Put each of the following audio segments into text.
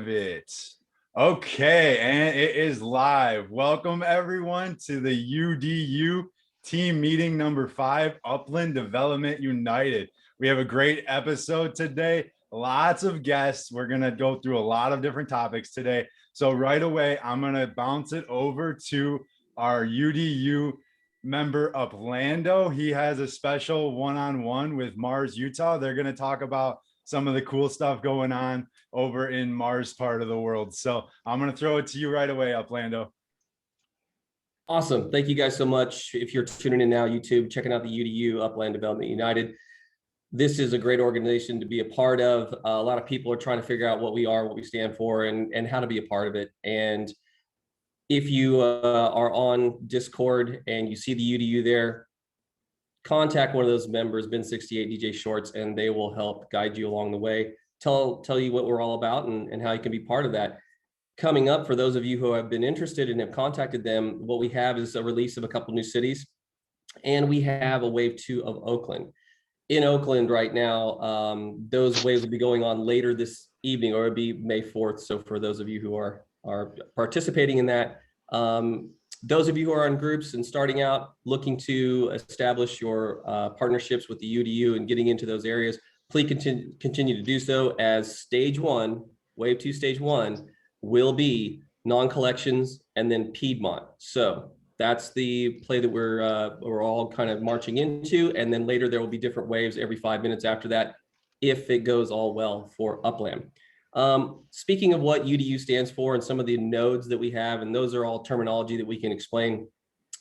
it. Okay, and it is live. Welcome everyone to the UDU team meeting number 5, Upland Development United. We have a great episode today. Lots of guests. We're going to go through a lot of different topics today. So right away, I'm going to bounce it over to our UDU member Uplando. He has a special one-on-one with MarsUtah. They're going to talk about some of the cool stuff going on over in Mars part of the world. So I'm going to throw it to you right away, Uplando. Awesome. Thank you guys so much. If you're tuning in now, YouTube, checking out the UDU Upland Development United. This is a great organization to be a part of. A lot of people are trying to figure out what we are, what we stand for, and how to be a part of it. And if you are on Discord and you see the UDU there, contact one of those members, bin68 djShorts, and they will help guide you along the way. Tell you what we're all about and how you can be part of that. Coming up, for those of you who have been interested and have contacted them, what we have is a release of a couple new cities, and we have a wave 2 of Oakland. In Oakland right now, those waves will be going on later this evening, or it'll be May 4th. So for those of you who are participating in that, those of you who are in groups and starting out, looking to establish your partnerships with the UDU and getting into those areas, please continue to do so, as stage 1, wave 2, stage 1 will be non-collections and then Piedmont. So that's the play that we're all kind of marching into. And then later there will be different waves every 5 minutes after that, if it goes all well for Upland. Speaking of what UDU stands for and some of the nodes that we have, and those are all terminology that we can explain,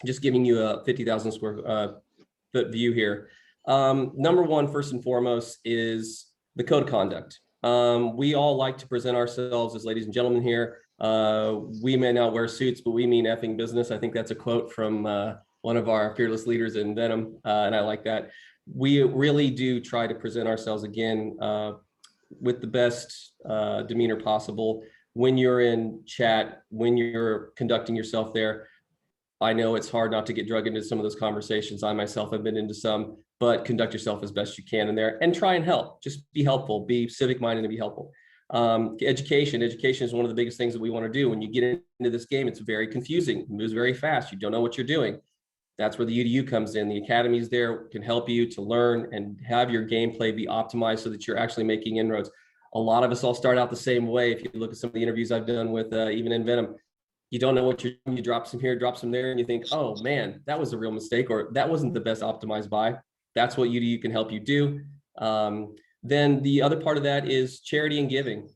just giving you a 50,000 square foot view here. Number 1, first and foremost, is the code of conduct. We all like to present ourselves as ladies and gentlemen here. We may not wear suits, but we mean effing business. I think that's a quote from one of our fearless leaders in Venom, and I like that. We really do try to present ourselves again with the best demeanor possible. When you're in chat, when you're conducting yourself there, I know it's hard not to get dragged into some of those conversations. I myself have been into some, but conduct yourself as best you can in there and try and help. Just be helpful, be civic minded and be helpful. Education is one of the biggest things that we want to do. When you get into this game, it's very confusing, it moves very fast. You don't know what you're doing. That's where the UDU comes in. The academies there can help you to learn and have your gameplay be optimized so that you're actually making inroads. A lot of us all start out the same way. If you look at some of the interviews I've done with even in Venom, you don't know what you're doing. You drop some here, drop some there, and you think, oh man, that was a real mistake, or that wasn't the best optimized buy. That's what UDU can help you do. Then the other part of that is charity and giving.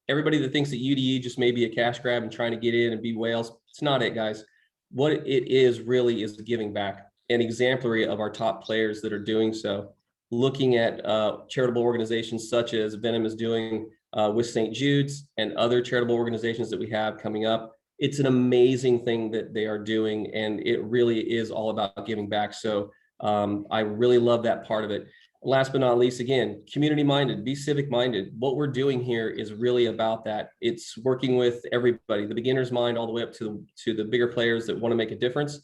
Everybody that thinks that UDU just may be a cash grab and trying to get in and be whales, it's not it, guys. What it is really is giving back, and exemplary of our top players that are doing so. Looking at charitable organizations such as Venom is doing with St. Jude's and other charitable organizations that we have coming up. It's an amazing thing that they are doing, and it really is all about giving back. So I really love that part of it. Last but not least, again, community minded, be civic minded. What we're doing here is really about that. It's working with everybody, the beginner's mind all the way up to the bigger players that want to make a difference.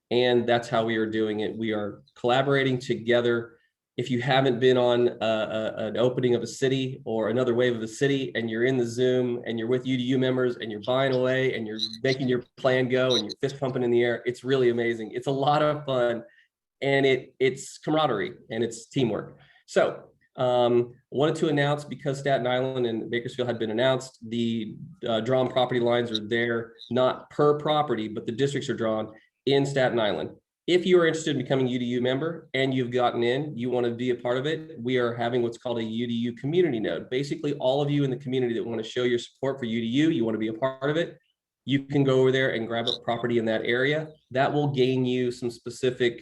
And that's how we are doing it. We are collaborating together. If you haven't been on an opening of a city or another wave of a city, and you're in the Zoom and you're with UDU members and you're buying away and you're making your plan go and you're fist pumping in the air, it's really amazing. It's a lot of fun. And it's camaraderie and it's teamwork. So wanted to announce, because Staten Island and Bakersfield had been announced, the drawn property lines are there, not per property, but the districts are drawn in Staten Island. If you are interested in becoming a UDU member and you've gotten in, you want to be a part of it, we are having what's called a UDU community node. Basically, all of you in the community that want to show your support for UDU, you want to be a part of it, you can go over there and grab a property in that area. That will gain you some specific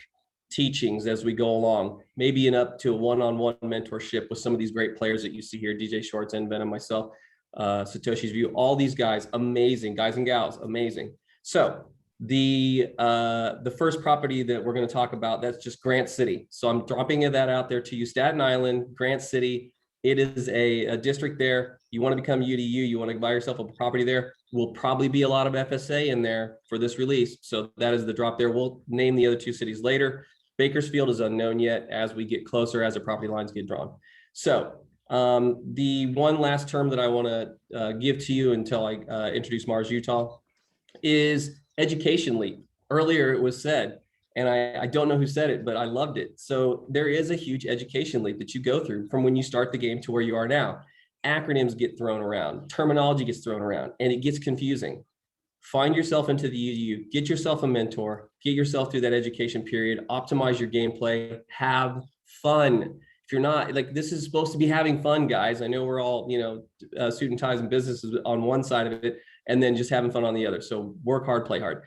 teachings as we go along, maybe in up to a one-on-one mentorship with some of these great players that you see here, djShorts and Venom, myself, Satoshisview, all these guys, amazing guys and gals, amazing. So the first property that we're going to talk about, that's just Grant City. So I'm dropping that out there to you, Staten Island, Grant City. It is a district there. You want to become UDU, you want to buy yourself a property there. Will probably be a lot of FSA in there for this release. So that is the drop there. We'll name the other 2 cities later. Bakersfield is unknown yet as we get closer, as the property lines get drawn. So The one last term that I want to give to you until I introduce MarsUtah is education leap. Earlier it was said, and I don't know who said it, but I loved it. So there is a huge education leap that you go through from when you start the game to where you are now. Acronyms get thrown around, terminology gets thrown around, and it gets confusing. Find yourself into the UDU, get yourself a mentor, get yourself through that education period, optimize your gameplay, have fun. If you're not, like, this is supposed to be having fun, guys. I know we're all, suit and ties and businesses on one side of it, and then just having fun on the other. So work hard, play hard.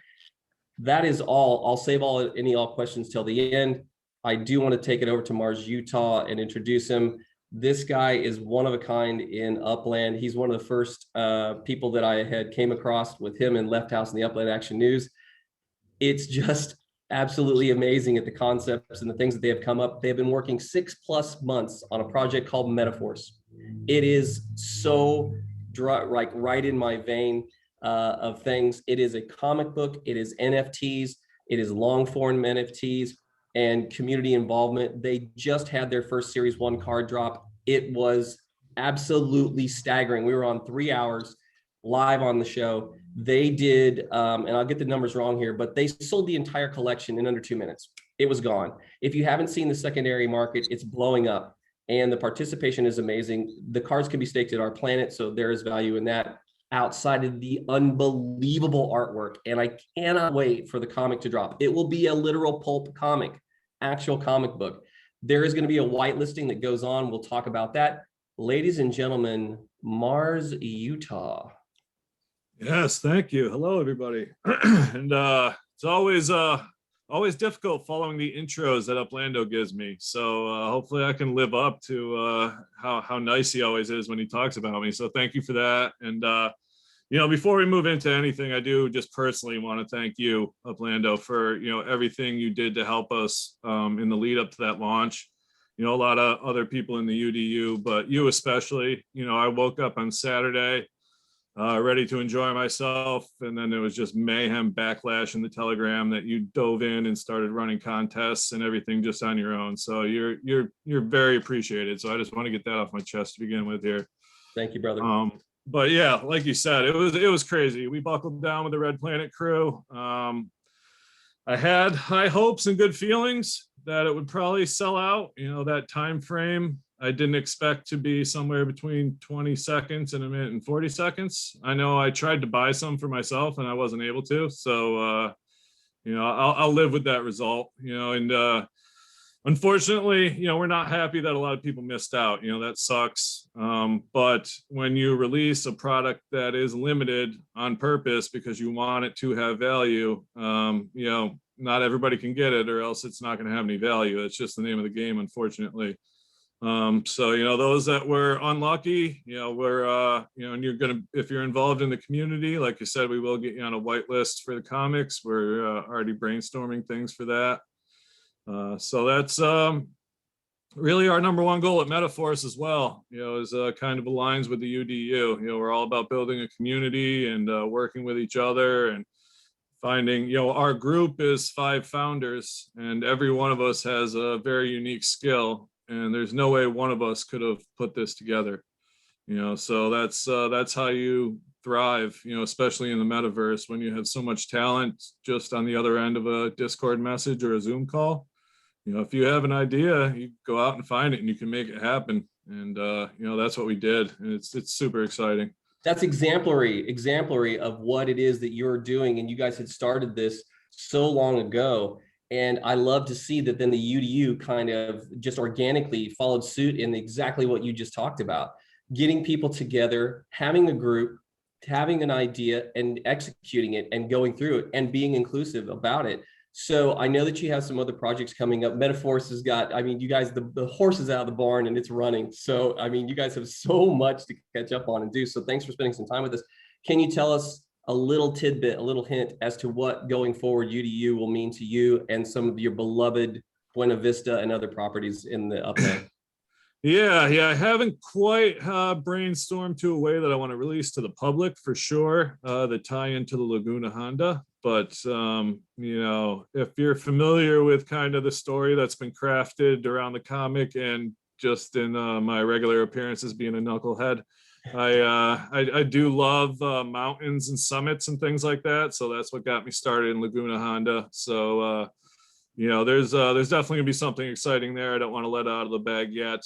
That is all. I'll save all questions till the end. I do want to take it over to MarsUtah and introduce him. This guy is one of a kind in Upland. He's one of the first people that I had came across with him in Left House and the Upland Action News. It's just absolutely amazing at the concepts and the things that they have come up. They have been working 6+ months on a project called MetaFORCE. It is so like right in my vein of things. It is a comic book. It is NFTs. It is long form NFTs and community involvement. They just had their first Series 1 card drop. It was absolutely staggering. We were on 3 hours live on the show. They did, and I'll get the numbers wrong here, but they sold the entire collection in under 2 minutes. It was gone. If you haven't seen the secondary market, it's blowing up and the participation is amazing. The cards can be staked at our planet, so there is value in that outside of the unbelievable artwork. And I cannot wait for the comic to drop. It will be a literal pulp comic, actual comic book. There is going to be a whitelisting that goes on. We'll talk about that. Ladies and gentlemen, MarsUtah. Yes, thank you. Hello, everybody. And it's always difficult following the intros that Uplando gives me. So hopefully I can live up to how nice he always is when he talks about me. So thank you for that. And before we move into anything, I do just personally want to thank you, Uplando, for everything you did to help us in the lead up to that launch. A lot of other people in the UDU, but you especially. I woke up on Saturday ready to enjoy myself, and then there was just mayhem backlash in the Telegram that you dove in and started running contests and everything just on your own. So you're very appreciated. So I just want to get that off my chest to begin with here. Thank you, brother. But yeah, like you said, it was crazy. We buckled down with the Red Planet crew. I had high hopes and good feelings that it would probably sell out. That time frame I didn't expect to be somewhere between 20 seconds and 1 minute and 40 seconds. I know I tried to buy some for myself and I wasn't able to. So, I'll live with that result, and unfortunately, we're not happy that a lot of people missed out. That sucks. But when you release a product that is limited on purpose because you want it to have value, not everybody can get it, or else it's not going to have any value. It's just the name of the game, unfortunately. So those that were unlucky, and if you're involved in the community, like you said, we will get you on a whitelist for the comics. We're already brainstorming things for that. So that's really our number one goal at MetaFORCE as well. Is kind of aligns with the UDU. We're all about building a community and working with each other and finding, our group is 5 founders and every one of us has a very unique skill. And there's no way one of us could have put this together, so that's how you thrive, especially in the metaverse when you have so much talent just on the other end of a Discord message or a Zoom call. If you have an idea, you go out and find it and you can make it happen. And, that's what we did. And it's super exciting. That's exemplary of what it is that you're doing. And you guys had started this so long ago. And I love to see that then the UDU kind of just organically followed suit in exactly what you just talked about. Getting people together, having a group, having an idea and executing it and going through it and being inclusive about it. So I know that you have some other projects coming up. MetaFORCE has got, you guys, the horse is out of the barn and it's running. So, you guys have so much to catch up on and do. So thanks for spending some time with us. Can you tell us a little tidbit, a little hint as to what going forward UDU will mean to you and some of your beloved Buena Vista and other properties in the Upland? Yeah, I haven't quite brainstormed to a way that I want to release to the public for sure, the tie into the Laguna Honda. But, if you're familiar with kind of the story that's been crafted around the comic and just in my regular appearances being a knucklehead. I do love mountains and summits and things like that. So that's what got me started in Laguna Honda. So there's definitely gonna be something exciting there. I don't want to let out of the bag yet.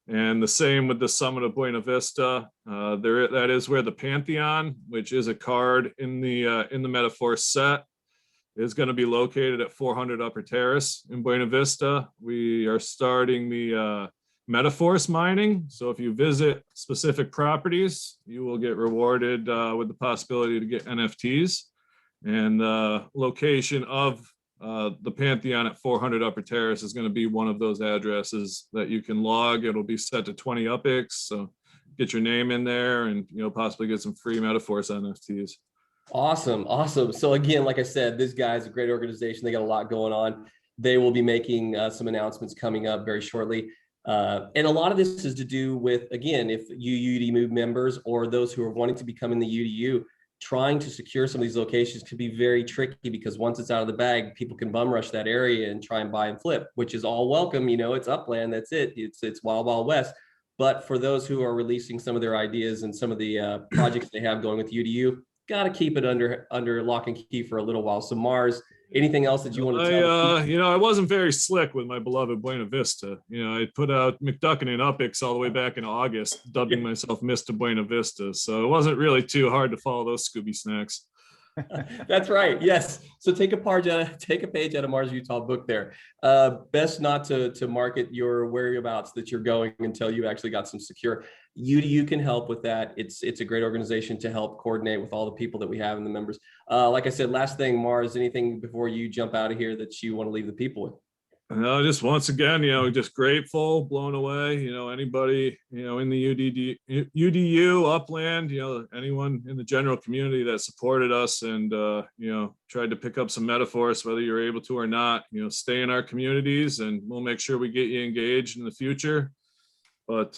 And the same with the summit of Buena Vista. That is where the Pantheon, which is a card in the MetaFORCE set, is going to be located at 400 Upper Terrace in Buena Vista. We are starting the MetaFORCE mining. So if you visit specific properties, you will get rewarded with the possibility to get NFTs. And the location of the Pantheon at 400 Upper Terrace is going to be one of those addresses that you can log. It'll be set to 20 UPIX. So get your name in there and possibly get some free MetaFORCE NFTs. Awesome. So again, like I said, this guy's a great organization. They got a lot going on. They will be making some announcements coming up very shortly. And a lot of this is to do with, again, if you UD members or those who are wanting to become in the UDU, trying to secure some of these locations could be very tricky because once it's out of the bag, people can bum rush that area and try and buy and flip, which is all welcome. It's upland. That's it. It's wild, wild west. But for those who are releasing some of their ideas and some of the projects they have going with UDU, got to keep it under lock and key for a little while. So Mars, anything else that you want to tell? I wasn't very slick with my beloved Buena Vista. I put out McDuckin and UPIX all the way back in August, dubbing myself Mr. Buena Vista. So it wasn't really too hard to follow those Scooby snacks. That's right. Yes. So take a page out of MarsUtah book there. Best not to market your whereabouts that you're going until you actually got some secure. UDU can help with that. It's a great organization to help coordinate with all the people that we have and the members. Like I said, last thing, Mars, anything before you jump out of here that you want to leave the people with? No, just once again, just grateful, blown away. Anybody, in the UDU, Upland, anyone in the general community that supported us and, tried to pick up some MetaFORCE, whether you're able to or not, stay in our communities and we'll make sure we get you engaged in the future. But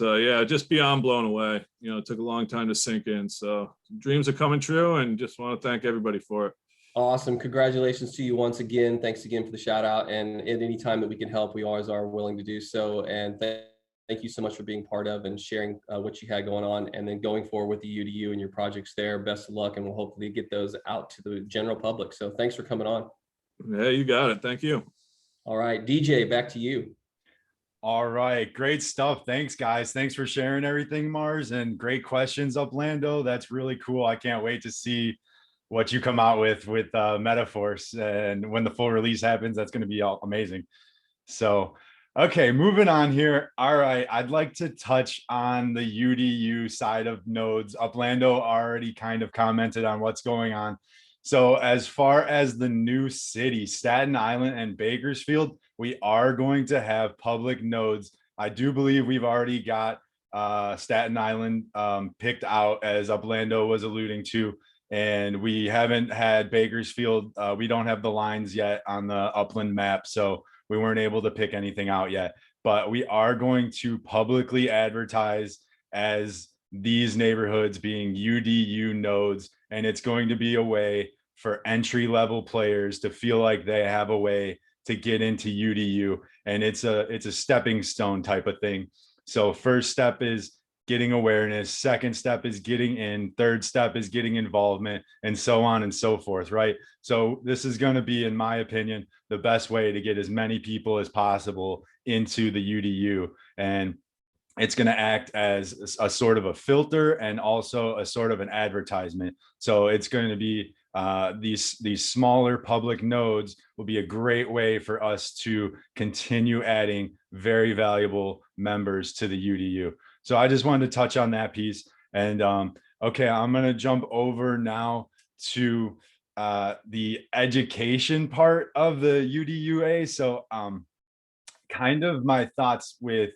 just beyond blown away. It took a long time to sink in. So dreams are coming true and just want to thank everybody for it. Awesome. Congratulations to you once again. Thanks again for the shout out. And at any time that we can help, we always are willing to do so. And thank you so much for being part of and sharing what you had going on and then going forward with the UDU and your projects there. Best of luck. And we'll hopefully get those out to the general public. So thanks for coming on. Yeah, you got it. Thank you. All right, DJ, back to you. All right, great stuff. Thanks, guys. Thanks for sharing everything, Mars, and great questions, Uplando. That's really cool. I can't wait to see what you come out with MetaFORCE, and when the full release happens, that's going to be amazing. So, okay, moving on here. All right, I'd like to touch on the UDU side of nodes. Uplando already kind of commented on what's going on. So as far as the new city, Staten Island and Bakersfield, we are going to have public nodes. I do believe we've already got Staten Island picked out, as Uplando was alluding to, and we haven't had Bakersfield. We don't have the lines yet on the Upland map, so we weren't able to pick anything out yet. But we are going to publicly advertise as these neighborhoods being UDU nodes, and it's going to be a way for entry-level players to feel like they have a way to get into UDU, and it's a stepping stone type of thing. So first step is getting awareness, second step is getting in, third step is getting involvement, and so on and so forth, right? So this is going to be, in my opinion, the best way to get as many people as possible into the UDU, and it's going to act as a sort of a filter and also a sort of an advertisement. So it's going to be these smaller public nodes will be a great way for us to continue adding very valuable members to the UDU. So I just wanted to touch on that piece. And okay, I'm going to jump over now to the education part of the UDUa. So kind of my thoughts with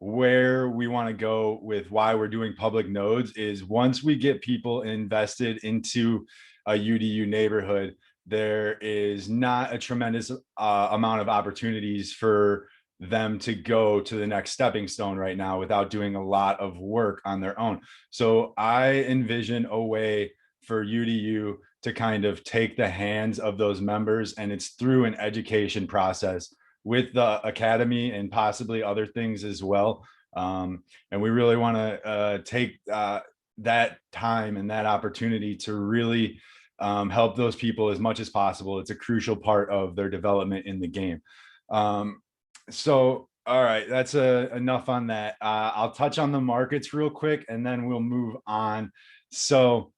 where we want to go with why we're doing public nodes is, once we get people invested into a UDU neighborhood, there is not a tremendous amount of opportunities for them to go to the next stepping stone right now without doing a lot of work on their own. So I envision a way for UDU to kind of take the hands of those members, and it's through an education process with the academy and possibly other things as well. And we really want to take that time and that opportunity to really help those people as much as possible. It's a crucial part of their development in the game. So, all right, that's enough on that. I'll touch on the markets real quick and then we'll move on. So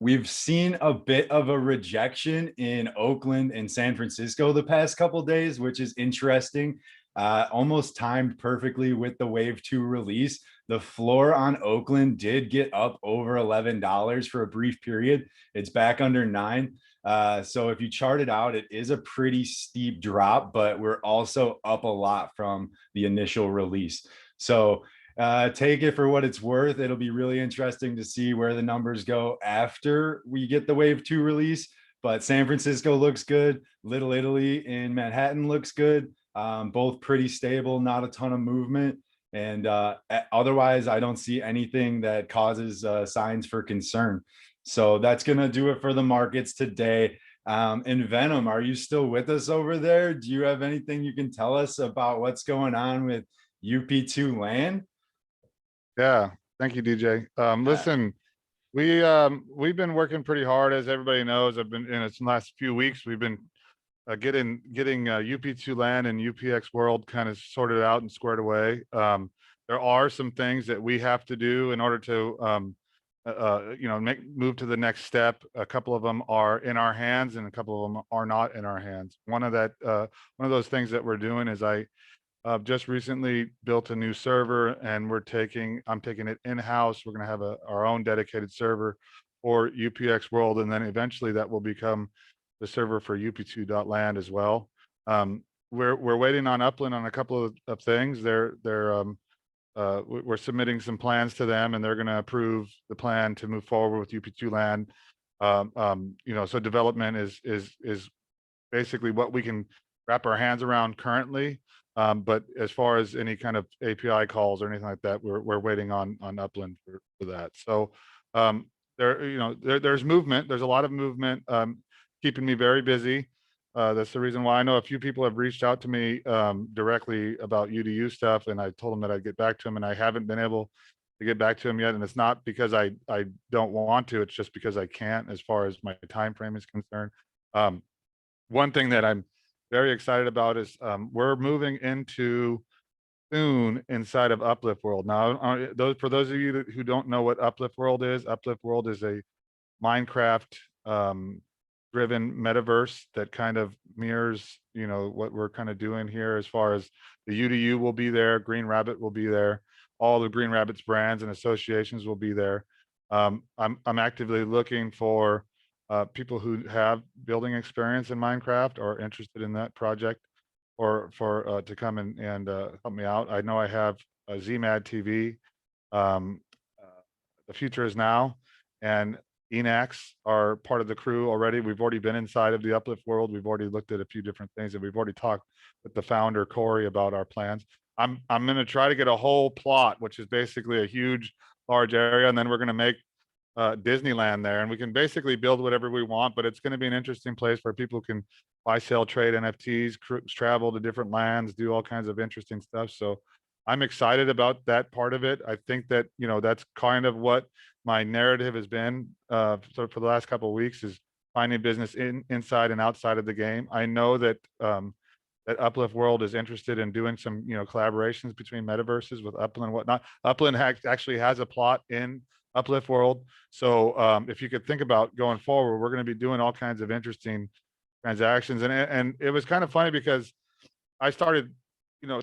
we've seen a bit of a rejection in Oakland and San Francisco the past couple of days, which is interesting. Almost timed perfectly with the Wave 2 release. The floor on Oakland did get up over $11 for a brief period. It's back under 9. So if you chart it out, it is a pretty steep drop, but we're also up a lot from the initial release. So take it for what it's worth. It'll be really interesting to see where the numbers go after we get the Wave 2 release. But San Francisco looks good. Little Italy in Manhattan looks good. Both pretty stable, not a ton of movement. And otherwise, I don't see anything that causes signs for concern. So that's going to do it for the markets today. And Venom, are you still with us over there? Do you have anything you can tell us about what's going on with UP2 land? Yeah, thank you, DJ. Listen, we've been working pretty hard, as everybody knows. I've been in its last few weeks. We've been getting UP2 land and UPX world kind of sorted out and squared away. There are some things that we have to do in order to move to the next step. A couple of them are in our hands and a couple of them are not in our hands. One of those things that we're doing is just recently built a new server and I'm taking it in-house. We're going to have our own dedicated server for UPX world. And then eventually that will become the server for up2.land as well. We're waiting on Upland on a couple of things. We're submitting some plans to them and they're going to approve the plan to move forward with UP2 land. So development is basically what we can wrap our hands around currently. But as far as any kind of API calls or anything like that, we're waiting on Upland for that. So there's movement. There's a lot of movement, keeping me very busy. That's the reason why I know a few people have reached out to me directly about UDU stuff, and I told them that I'd get back to them, and I haven't been able to get back to them yet. And it's not because I don't want to; it's just because I can't, as far as my time frame is concerned. One thing that I'm very excited about is we're moving into soon inside of Uplift World. Now, for those of you who don't know what Uplift World is a Minecraft driven metaverse that kind of mirrors, what we're kind of doing here, as far as the UDU will be there, Green Rabbit will be there, all the Green Rabbit's brands and associations will be there. I'm actively looking for people who have building experience in Minecraft or interested in that project, or to come and help me out. I know I have a ZMAD TV. The future is now, and Enax are part of the crew already. We've already been inside of the Uplift world. We've already looked at a few different things, and we've already talked with the founder Corey about our plans. I'm going to try to get a whole plot, which is basically a large area, and then we're going to make Disneyland there, and we can basically build whatever we want. But it's going to be an interesting place where people can buy, sell, trade NFTs, travel to different lands, do all kinds of interesting stuff. So I'm excited about that part of it. I think that that's kind of what my narrative has been for the last couple of weeks, is finding business inside and outside of the game. I know that that Uplift World is interested in doing some collaborations between metaverses with Upland and whatnot. Upland actually has a plot in Uplift World. So if you could think about going forward, we're going to be doing all kinds of interesting transactions. And it was kind of funny because I started,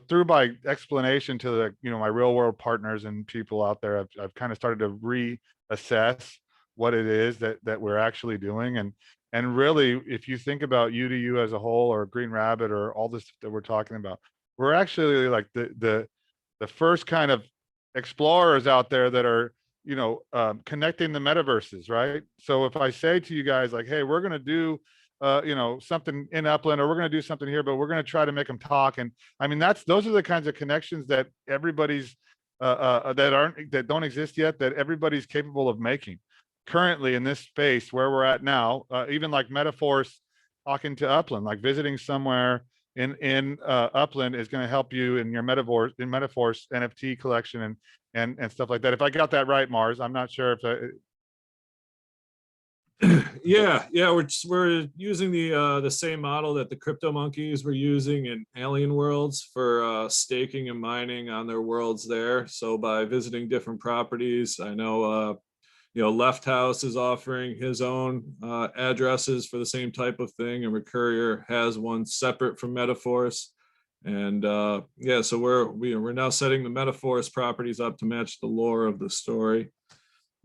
through my explanation to my real world partners and people out there, I've kind of started to reassess what it is that we're actually doing. And really, if you think about UDU as a whole, or Green Rabbit, or all this that we're talking about, we're actually like the first kind of explorers out there that are connecting the metaverses, right? So if I say to you guys like, hey, we're going to do something in Upland, or we're going to do something here, but we're going to try to make them talk. And I mean, those are the kinds of connections that everybody's that don't exist yet, that everybody's capable of making currently in this space where we're at now. Even like MetaFORCE talking to Upland, like visiting somewhere in Upland is going to help you in your MetaFORCE NFT collection and stuff like that. If I got that right, Mars, I'm not sure if Yeah, we're using the same model that the crypto monkeys were using in Alien Worlds for staking and mining on their worlds there. So by visiting different properties, I know Left House is offering his own addresses for the same type of thing, and Recurrier has one separate from MetaFORCE. And yeah, so we're now setting the MetaFORCE properties up to match the lore of the story.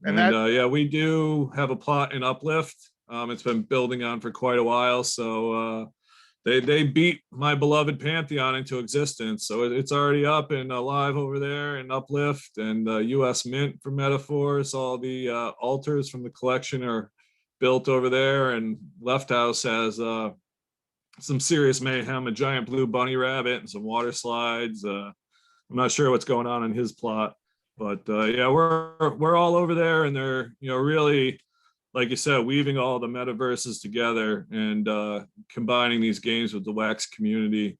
And yeah, we do have a plot in Uplift. It's been building on for quite a while. So they beat my beloved Pantheon into existence. So it's already up and alive over there in Uplift, and US Mint for MetaFORCE. All the altars from the collection are built over there. And Left House has some serious mayhem, a giant blue bunny rabbit and some water slides. I'm not sure what's going on in his plot. But yeah, we're all over there, and they're really, like you said, weaving all the metaverses together and combining these games with the Wax community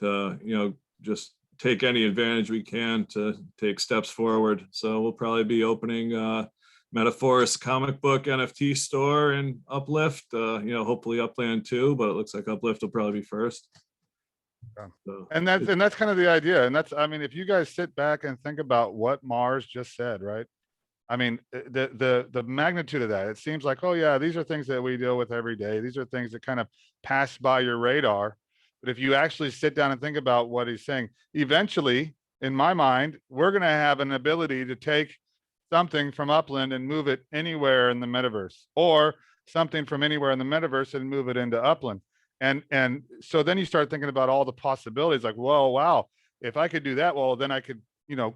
to just take any advantage we can to take steps forward. So we'll probably be opening MetaFORCE comic book NFT store and Uplift. Hopefully Upland too, but it looks like Uplift will probably be first. So and that's kind of the idea. And that's, I mean, if you guys sit back and think about what Mars just said, right? I mean, the magnitude of that, it seems like, oh yeah, these are things that we deal with every day. These are things that kind of pass by your radar. But if you actually sit down and think about what he's saying, eventually, in my mind, we're going to have an ability to take something from Upland and move it anywhere in the metaverse, or something from anywhere in the metaverse and move it into Upland. And so then you start thinking about all the possibilities, like, whoa, wow, if I could do that, well, then I could,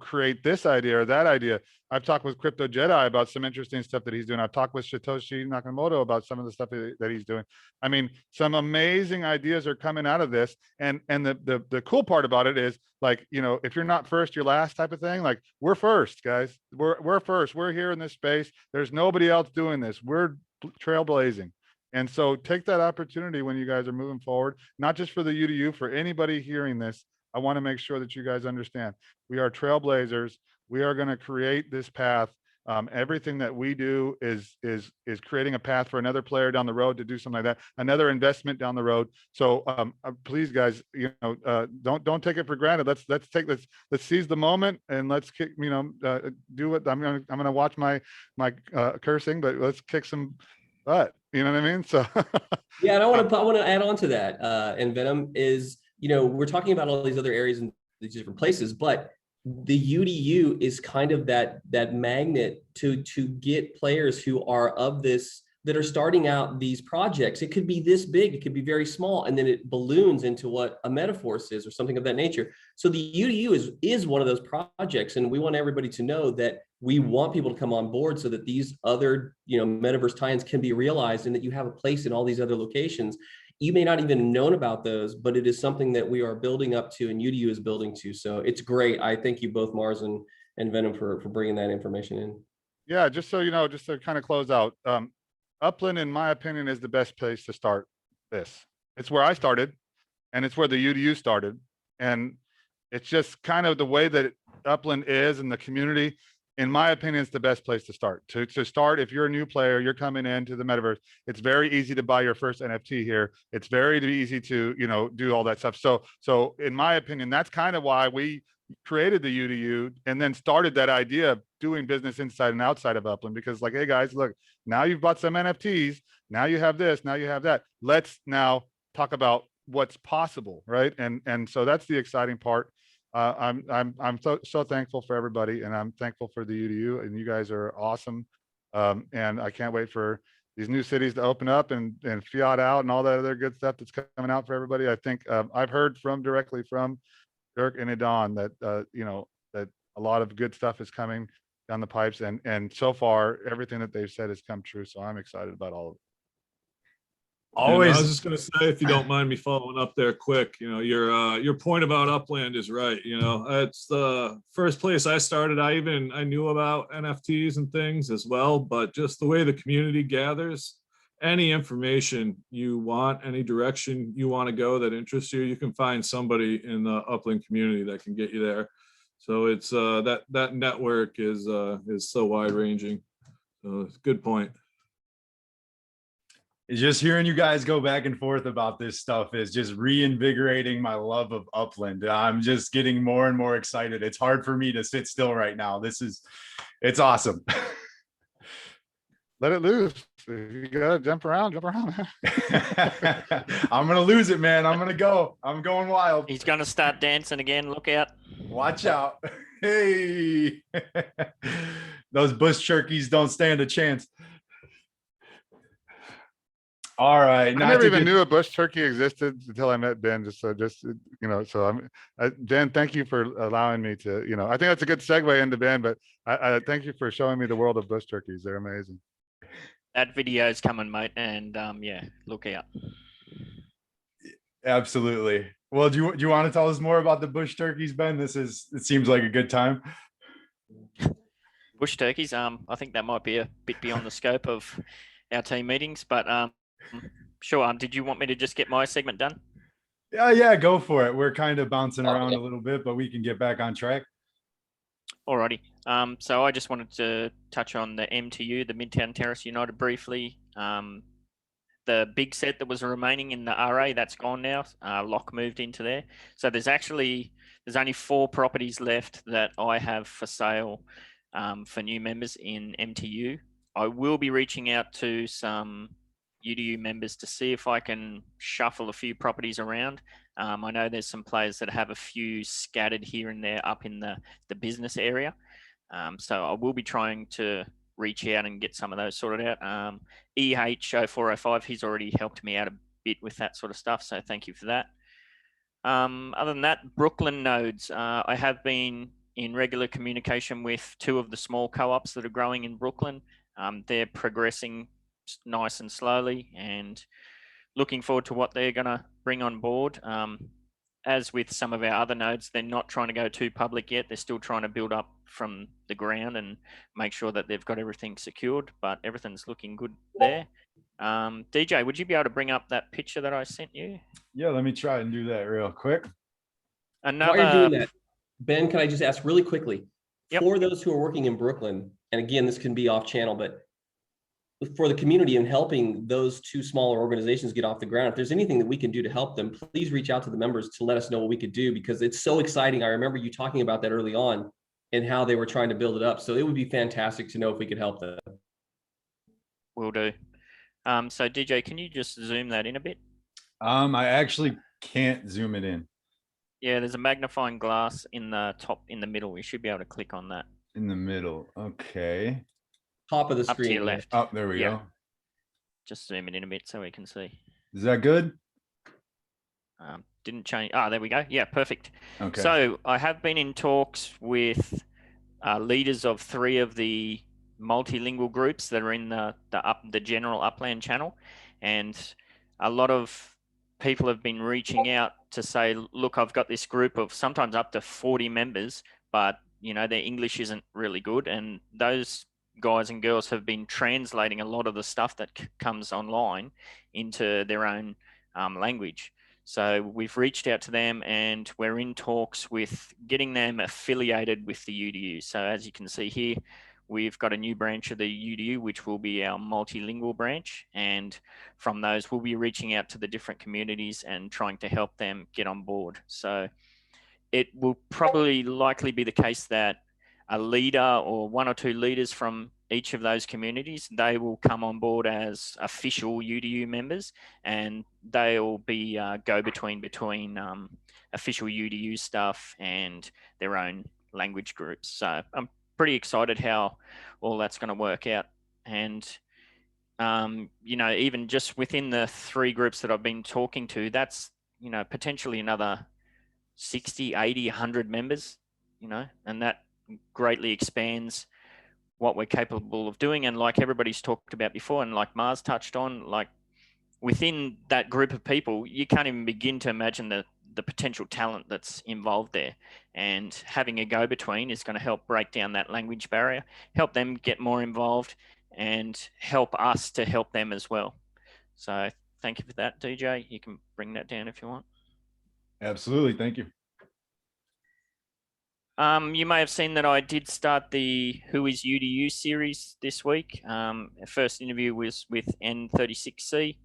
create this idea or that idea. I've talked with CryptoJedi about some interesting stuff that he's doing. I've talked with Satoshi Nakamoto about some of the stuff that he's doing. I mean, some amazing ideas are coming out of this. And the cool part about it is, like, if you're not first, you're last type of thing. Like, we're first, guys. We're first. We're here in this space. There's nobody else doing this. We're trailblazing. And so take that opportunity when you guys are moving forward, not just for the UDU, for anybody hearing this. I want to make sure that you guys understand we are trailblazers. We are going to create this path. Everything that we do is creating a path for another player down the road to do something like that, another investment down the road. So please, guys, don't take it for granted. Let's seize the moment, and let's kick, do what I'm gonna watch my cursing, but let's kick some butt. You know what I mean? So yeah, and I want to add on to that. And Venom is, we're talking about all these other areas and these different places, but the UDU is kind of that magnet to get players who are of this, that are starting out these projects. It could be this big, it could be very small, and then it balloons into what a MetaFORCE is or something of that nature. So the UDU is one of those projects, and we want everybody to know that we want people to come on board so that these other metaverse tie-ins can be realized, and that you have a place in all these other locations. You may not even have known about those, but it is something that we are building up to, and UDU is building to. So it's great. I thank you both, Mars and Venom, for bringing that information in. Yeah, just so you know, just to kind of close out, Upland, in my opinion, is the best place to start this. It's where I started, and it's where the UDU started. And it's just kind of the way that Upland is, and the community, in my opinion, it's the best place to start. To start, if you're a new player, you're coming into the metaverse, it's very easy to buy your first NFT here. It's very easy to, do all that stuff. So in my opinion, that's kind of why we created the UDU, and then started that idea of doing business inside and outside of Upland, because, like, hey guys, look, now you've bought some NFTs, now you have this, now you have that. Let's now talk about what's possible, right? And so that's the exciting part. I'm so thankful for everybody, and I'm thankful for the UDU, and you guys are awesome. And I can't wait for these new cities to open up and fiat out and all that other good stuff that's coming out for everybody. I think I've heard directly from Dirk and Adon that that a lot of good stuff is coming down the pipes, and so far everything that they've said has come true. So I'm excited about all of it. Always. And I was just going to say, if you don't mind me following up there quick, your point about Upland is right. It's the first place I started. I knew about NFTs and things as well, but just the way the community gathers any information you want, any direction you want to go that interests you, you can find somebody in the Upland community that can get you there. So it's that network is so wide ranging. So it's a good point. It's just hearing you guys go back and forth about this stuff is just reinvigorating my love of Upland. I'm just getting more and more excited. It's hard for me to sit still right now. It's awesome. Let it loose. If you gotta jump around, jump around. I'm gonna lose it, man. I'm gonna go. I'm going wild. He's going to start dancing again. Look out. Watch out. Hey, those bush turkeys don't stand a chance. All right. I never even knew a bush turkey existed until I met Ben. Ben, thank you for allowing me to, I think that's a good segue into Ben, but I thank you for showing me the world of bush turkeys. They're amazing. That video's coming, mate. And yeah, look out. Absolutely. Well, do you want to tell us more about the bush turkeys, Ben? It seems like a good time. Bush turkeys. I think that might be a bit beyond the scope of our team meetings, but sure. Did you want me to just get my segment done? Yeah, go for it. We're kind of bouncing around a little bit, but we can get back on track. Alrighty. So I just wanted to touch on the MTU, the Midtown Terrace United, briefly. The big set that was remaining in the RA, that's gone now. Lock moved into there. So there's only 4 properties left that I have for sale for new members in MTU. I will be reaching out to some UDU members to see if I can shuffle a few properties around. I know there's some players that have a few scattered here and there up in the business area. So I will be trying to reach out and get some of those sorted out. EH0405, he's already helped me out a bit with that sort of stuff. So thank you for that. Other than that, Brooklyn nodes. I have been in regular communication with 2 of the small co-ops that are growing in Brooklyn. They're progressing nice and slowly and looking forward to what they're going to bring on board. As with some of our other nodes, they're not trying to go too public yet. They're still trying to build up from the ground and make sure that they've got everything secured, but everything's looking good there. DJ, would you be able to bring up that picture that I sent you? Yeah, let me try and do that real quick. While you're doing that, Ben, can I just ask really quickly, Yep. For those who are working in Brooklyn, and again, this can be off channel, but for the community and helping those 2 smaller organizations get off the ground, if there's anything that we can do to help them, please reach out to the members to let us know what we could do, because it's so exciting. I remember you talking about that early on and how they were trying to build it up. So it would be fantastic to know if we could help them. Will do. So DJ, can you just zoom that in a bit? I actually can't zoom it in. Yeah, there's a magnifying glass in the top, in the middle. You should be able to click on that. In the middle. Okay. Top of the Up to screen. your left. Oh, there we Yeah. go. Just zoom it in a bit so we can see. Is that good? Didn't change. There we go. Yeah, perfect. Okay. So I have been in talks with leaders of 3 of the multilingual groups that are in the general Upland channel, and a lot of people have been reaching out to say, look, I've got this group of sometimes up to 40 members, but their English isn't really good, and those guys and girls have been translating a lot of the stuff that comes online into their own language. So we've reached out to them and we're in talks with getting them affiliated with the UDU. So as you can see here, we've got a new branch of the UDU, which will be our multilingual branch. And from those, we'll be reaching out to the different communities and trying to help them get on board. So it will probably likely be the case that a leader or 1 or 2 leaders from each of those communities, they will come on board as official UDU members, and they'll be go-between between official UDU stuff and their own language groups. So I'm pretty excited how all that's going to work out. And, even just within the 3 groups that I've been talking to, that's, potentially another 60, 80, 100 members, and that greatly expands what we're capable of doing. And like everybody's talked about before, and like Mars touched on, like within that group of people, you can't even begin to imagine the potential talent that's involved there. And having a go-between is going to help break down that language barrier, help them get more involved, and help us to help them as well. So thank you for that, DJ. You can bring that down if you want. Absolutely. Thank you. You may have seen that I did start the Who is UDU series this week. First interview was with N36C.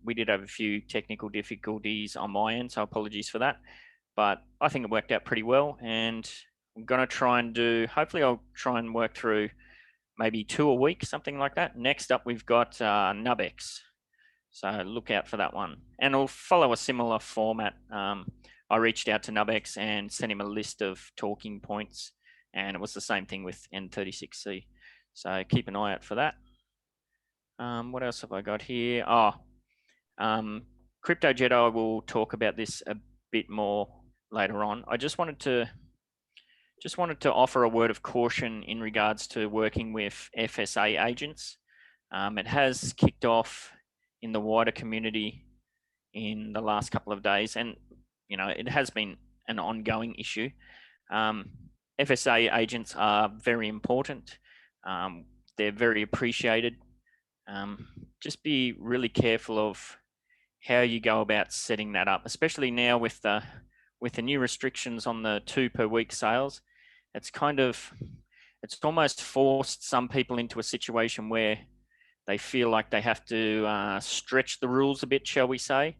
We did have a few technical difficulties on my end, so apologies for that. But I think it worked out pretty well, and I'm going to try and hopefully I'll try and work through maybe 2 a week, something like that. Next up, we've got NubX. So look out for that one. And it'll follow a similar format. I reached out to NubX and sent him a list of talking points, and it was the same thing with N36C. So keep an eye out for that. What else have I got here? CryptoJedi, will talk about this a bit more later on. I just wanted to offer a word of caution in regards to working with FSA agents. It has kicked off in the wider community in the last couple of days, and it has been an ongoing issue. FSA agents are very important. They're very appreciated. Just be really careful of how you go about setting that up, especially now with the new restrictions on the 2 per week sales. It's almost forced some people into a situation where they feel like they have to stretch the rules a bit, shall we say.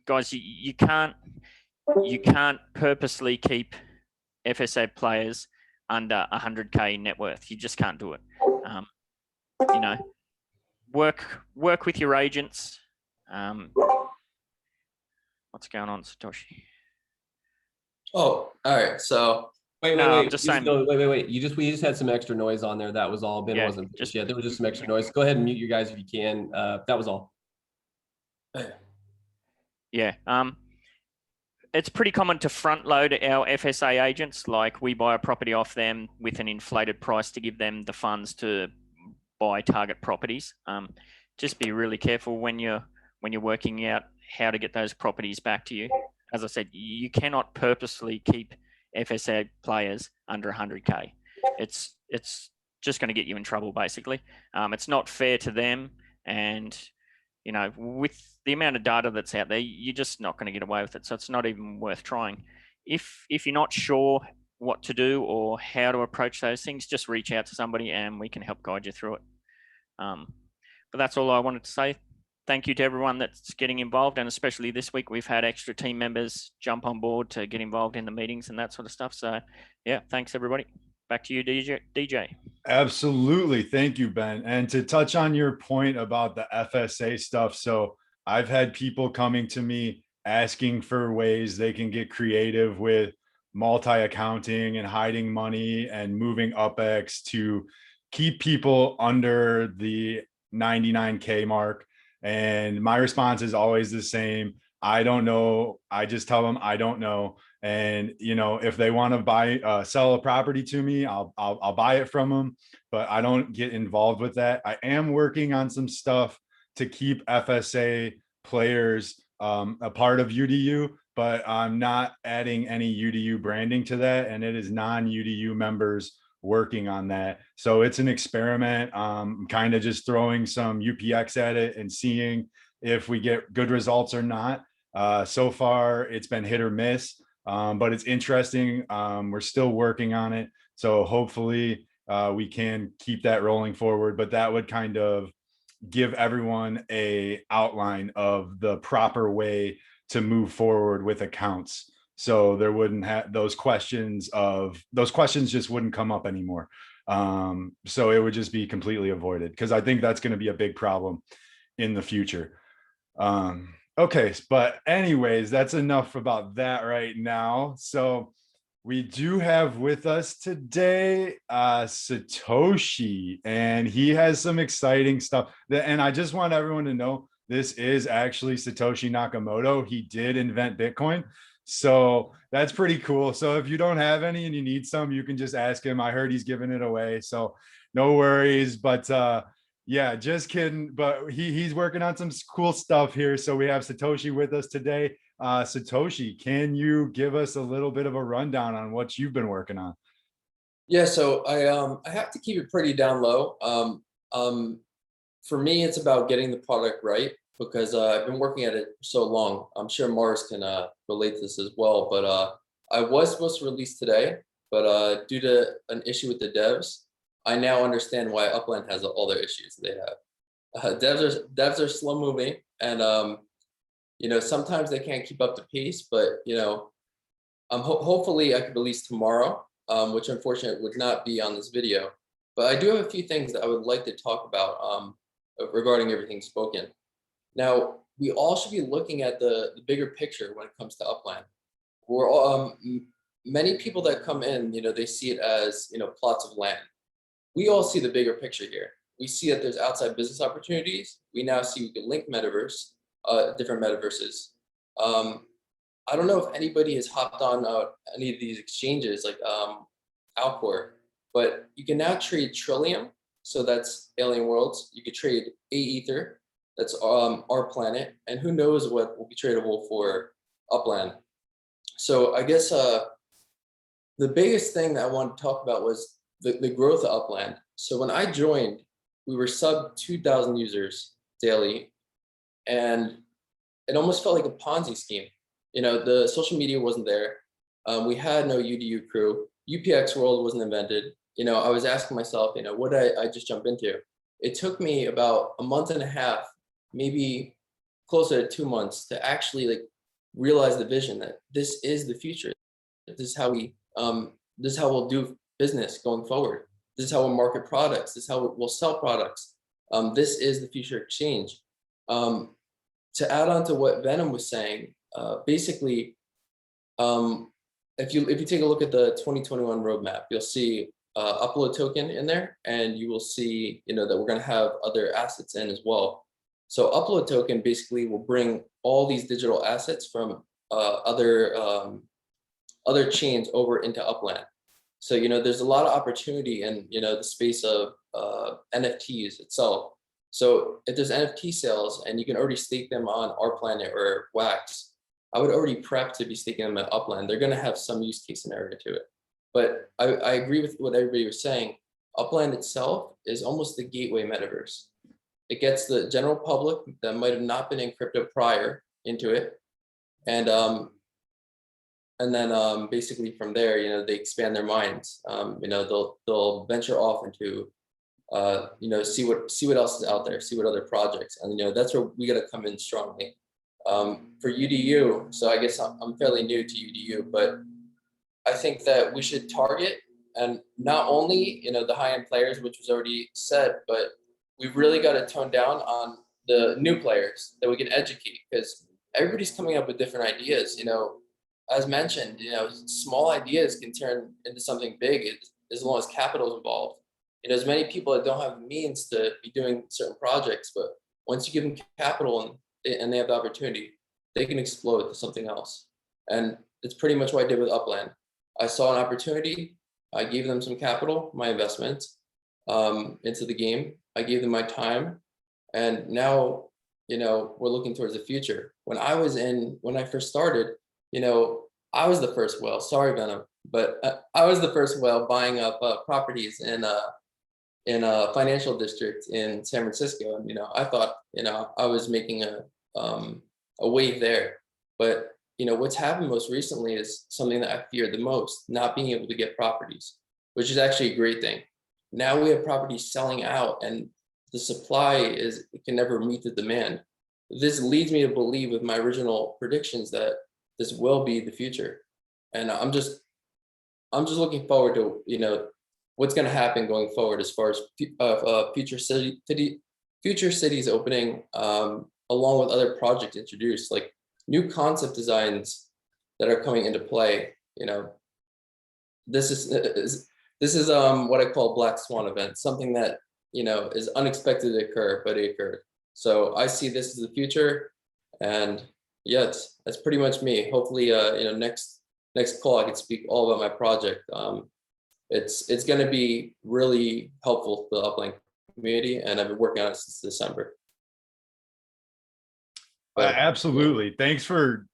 Guys, you can't purposely keep FSA players under 100K net worth. You just can't do it. Work with your agents. What's going on, Satoshi? Oh, all right. So wait. I'm just saying. Wait. We just had some extra noise on there. That was all. Ben wasn't. Yeah, there was just some extra noise. Go ahead and mute you guys if you can. That was all. Yeah. It's pretty common to front load our FSA agents. Like, we buy a property off them with an inflated price to give them the funds to buy target properties. Just be really careful when you're working out how to get those properties back to you. As I said, you cannot purposely keep FSA players under 100K. It's just going to get you in trouble, basically. It's not fair to them, and with the amount of data that's out there, you're just not going to get away with it. So it's not even worth trying. If you're not sure what to do or how to approach those things, just reach out to somebody and we can help guide you through it. But that's all I wanted to say. Thank you to everyone that's getting involved, and especially this week we've had extra team members jump on board to get involved in the meetings and that sort of stuff. So yeah, thanks everybody. Back to you, DJ. Absolutely. Thank you, Ben. And to touch on your point about the FSA stuff. So I've had people coming to me asking for ways they can get creative with multi-accounting and hiding money and moving UpX to keep people under the 99K mark. And my response is always the same. I don't know. I just tell them I don't know. And if they want to sell a property to me, I'll buy it from them, but I don't get involved with that. I am working on some stuff to keep FSA players a part of UDU, but I'm not adding any UDU branding to that, and it is non-UDU members working on that. So it's an experiment. Kind of just throwing some UPX at it and seeing if we get good results or not. So far, it's been hit or miss. But it's interesting. We're still working on it. So hopefully we can keep that rolling forward, but that would kind of give everyone a outline of the proper way to move forward with accounts. So there wouldn't have those questions just wouldn't come up anymore. So it would just be completely avoided, because I think that's going to be a big problem in the future. Okay, but anyways, that's enough about that right now. So we do have with us today Satoshi, and he has some exciting stuff. And I just want everyone to know, this is actually Satoshi Nakamoto. He did invent Bitcoin. So that's pretty cool. So if you don't have any and you need some, you can just ask him. I heard he's giving it away, so no worries. But yeah, just kidding. But he's working on some cool stuff here. So we have Satoshi with us today. Satoshi, can you give us a little bit of a rundown on what you've been working on? Yeah, so I have to keep it pretty down low. for me, it's about getting the product right, because I've been working at it for so long. I'm sure Mars can relate to this as well. But I was supposed to release today, but due to an issue with the devs, I now understand why Upland has all their issues they have. Devs are slow moving, and you know, sometimes they can't keep up the pace. But you know, hopefully I could release tomorrow, which unfortunately would not be on this video. But I do have a few things that I would like to talk about regarding everything spoken. Now, we all should be looking at the bigger picture when it comes to Upland. We're all, many people that come in, you know, they see it as, you know, plots of land. We all see the bigger picture here. We see that there's outside business opportunities. We now see we can link metaverse, different metaverses. I don't know if anybody has hopped on any of these exchanges like Alcor, but you can now trade Trillium, so that's Alien Worlds. You could trade Aether, that's our planet, and who knows what will be tradable for Upland. So I guess the biggest thing that I wanted to talk about was the growth of Upland. So when I joined, we were sub 2,000 users daily, and it almost felt like a Ponzi scheme. You know, the social media wasn't there. We had no UDU crew. UPX World wasn't invented. You know, I was asking myself, you know, what did I just jump into? It took me about a month and a half, maybe closer to 2 months, to actually like realize the vision that this is the future. This is how we'll do business going forward. This is how we'll market products. This is how we'll sell products. This is the future exchange. To add on to what Venom was saying, basically, if you take a look at the 2021 roadmap, you'll see upload token in there, and you will see, you know, that we're going to have other assets in as well. So upload token basically will bring all these digital assets from other chains over into Upland. So, you know, there's a lot of opportunity in, you know, the space of NFTs itself. So if there's NFT sales and you can already stake them on our planet or Wax, I would already prep to be staking them at Upland. They're going to have some use case scenario to it. But I agree with what everybody was saying. Upland itself is almost the gateway metaverse. It gets the general public that might have not been in crypto prior into it. And then basically from there, you know, they expand their minds. You know, they'll venture off into, you know, see what else is out there, see what other projects, and you know, that's where we got to come in strongly. For UDU, so I guess I'm fairly new to UDU, but I think that we should target, and not only, you know, the high-end players, which was already said, but we've really got to tone down on the new players that we can educate, because everybody's coming up with different ideas. You know, as mentioned, you know, small ideas can turn into something big as long as capital is involved. You know, there's many people that don't have the means to be doing certain projects, but once you give them capital and they have the opportunity, they can explode to something else. And it's pretty much what I did with Upland. I saw an opportunity. I gave them some capital, my investment into the game. I gave them my time. And now, you know, we're looking towards the future. When I first started, you know, I was the first whale. Sorry, Venom, but I was the first whale buying up properties in a financial district in San Francisco. And, you know, I thought, you know, I was making a wave there. But, you know, what's happened most recently is something that I feared the most, not being able to get properties, which is actually a great thing. Now we have properties selling out, and the supply can never meet the demand. This leads me to believe with my original predictions that this will be the future. And I'm just looking forward to, you know, what's going to happen going forward as far as future cities opening, along with other projects introduced, like new concept designs that are coming into play. You know, this is what I call black swan event, something that, you know, is unexpected to occur, but it occurred. So I see this as the future, and yeah, that's pretty much me. Hopefully, you know, next call I can speak all about my project. It's going to be really helpful to the Upland community, and I've been working on it since December. Absolutely. Yeah. Thanks for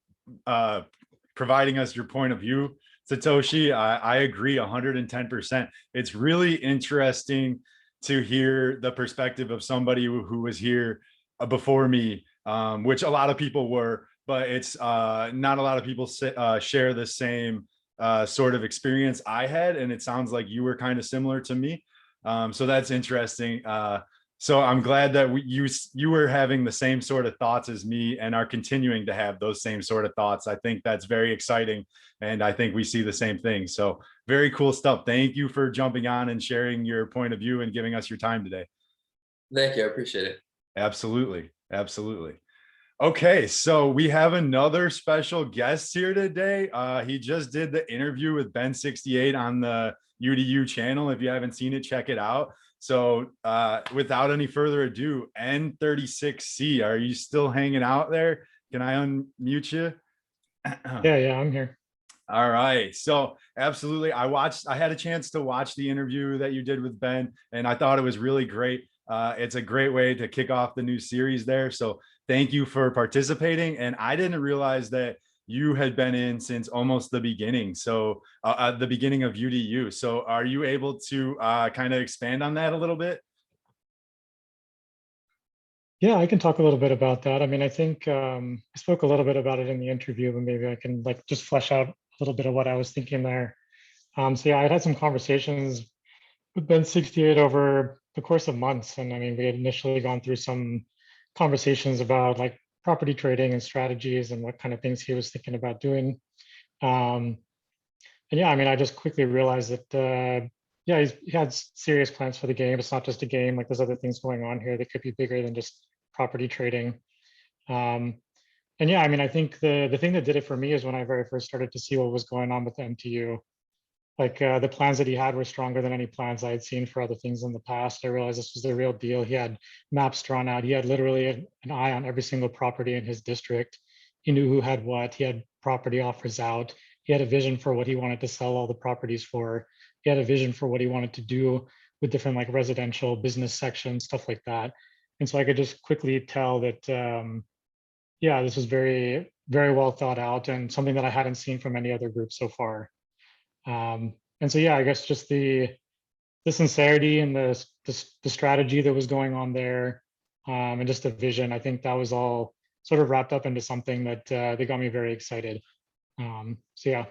providing us your point of view, Satoshi. I agree 110%. It's really interesting to hear the perspective of somebody who was here before me, which a lot of people were, but it's not a lot of people share the same sort of experience I had. And it sounds like you were kind of similar to me. So that's interesting. So I'm glad that you were having the same sort of thoughts as me and are continuing to have those same sort of thoughts. I think that's very exciting. And I think we see the same thing. So very cool stuff. Thank you for jumping on and sharing your point of view and giving us your time today. Thank you. I appreciate it. Absolutely. Absolutely. Okay, so we have another special guest here today. He just did the interview with Ben68 on the UDU channel. If you haven't seen it, check it out. So without any further ado, N36C, are you still hanging out there? Can I unmute you? Yeah, I'm here. All right. So absolutely. I had a chance to watch the interview that you did with Ben, and I thought it was really great. It's a great way to kick off the new series there. So thank you for participating. And I didn't realize that you had been in since almost the beginning. So at the beginning of UDU. So are you able to kind of expand on that a little bit? Yeah, I can talk a little bit about that. I mean, I think I spoke a little bit about it in the interview, but maybe I can like just flesh out a little bit of what I was thinking there. So yeah, I had some conversations with Ben68 over the course of months. And I mean, we had initially gone through some conversations about like property trading and strategies and what kind of things he was thinking about doing. And yeah, I mean, I just quickly realized that, yeah, he had serious plans for the game. It's not just a game, like there's other things going on here that could be bigger than just property trading. And yeah, I mean, I think the thing that did it for me is when I very first started to see what was going on with the MTU. Like the plans that he had were stronger than any plans I had seen for other things in the past. I realized this was the real deal. He had maps drawn out. He had literally an eye on every single property in his district. He knew who had what. He had property offers out. He had a vision for what he wanted to sell all the properties for. He had a vision for what he wanted to do with different like residential business sections, stuff like that. And so I could just quickly tell that, yeah, this was very, very well thought out and something that I hadn't seen from any other group so far. And so, yeah, I guess just the sincerity and the strategy that was going on there, and just the vision, I think that was all sort of wrapped up into something that they got me very excited. So, yeah.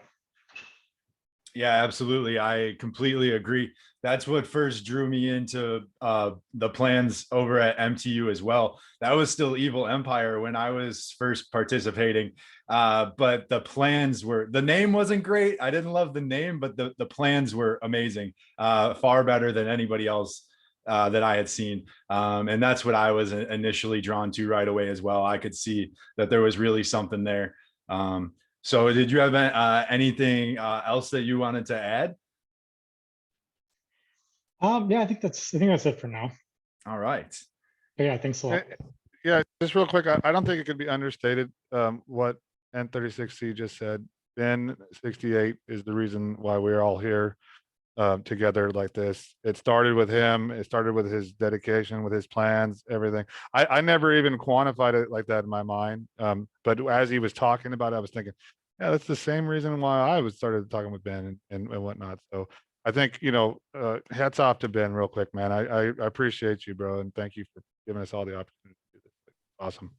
Yeah, absolutely. I completely agree. That's what first drew me into the plans over at MTU as well. That was still Evil Empire when I was first participating. But the plans the name wasn't great. I didn't love the name, but the plans were amazing, far better than anybody else that I had seen. And that's what I was initially drawn to right away as well. I could see that there was really something there. So did you have anything else that you wanted to add? Yeah, I think that's it for now. All right. But yeah, thanks a lot. Yeah, just real quick, I don't think it could be understated what N36C just said. Ben68 is the reason why we're all here together like this. It started with him. It started with his dedication, with his plans, everything. I never even quantified it like that in my mind. But as he was talking about it, I was thinking, yeah, that's the same reason why I started talking with Ben and whatnot. So I think, you know, hats off to Ben real quick, man. I appreciate you, bro. And thank you for giving us all the opportunity to do this. Awesome.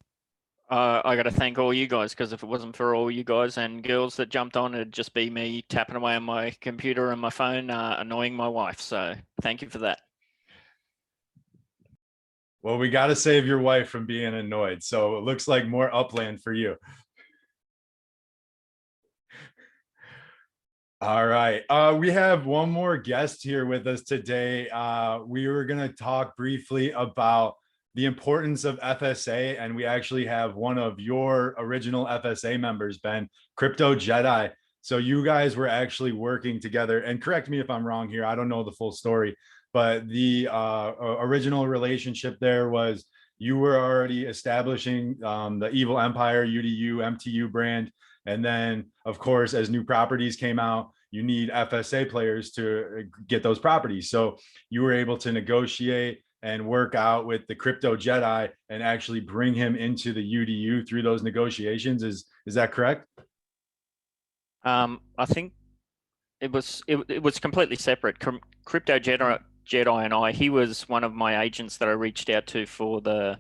I got to thank all you guys, because if it wasn't for all you guys and girls that jumped on, it'd just be me tapping away on my computer and my phone, annoying my wife. So thank you for that. Well, we got to save your wife from being annoyed. So it looks like more Upland for you. All right. We have one more guest here with us today. We were going to talk briefly about the importance of FSA, and we actually have one of your original FSA members, Ben, CryptoJedi. So you guys were actually working together, and correct me if I'm wrong here, I don't know the full story, but the original relationship there was you were already establishing the Evil Empire, UDU, MTU brand. And then, of course, as new properties came out, you need FSA players to get those properties. So you were able to negotiate and work out with the CryptoJedi and actually bring him into the UDU through those negotiations. Is that correct? I think it was completely separate. CryptoJedi Jedi and I, he was one of my agents that I reached out to for the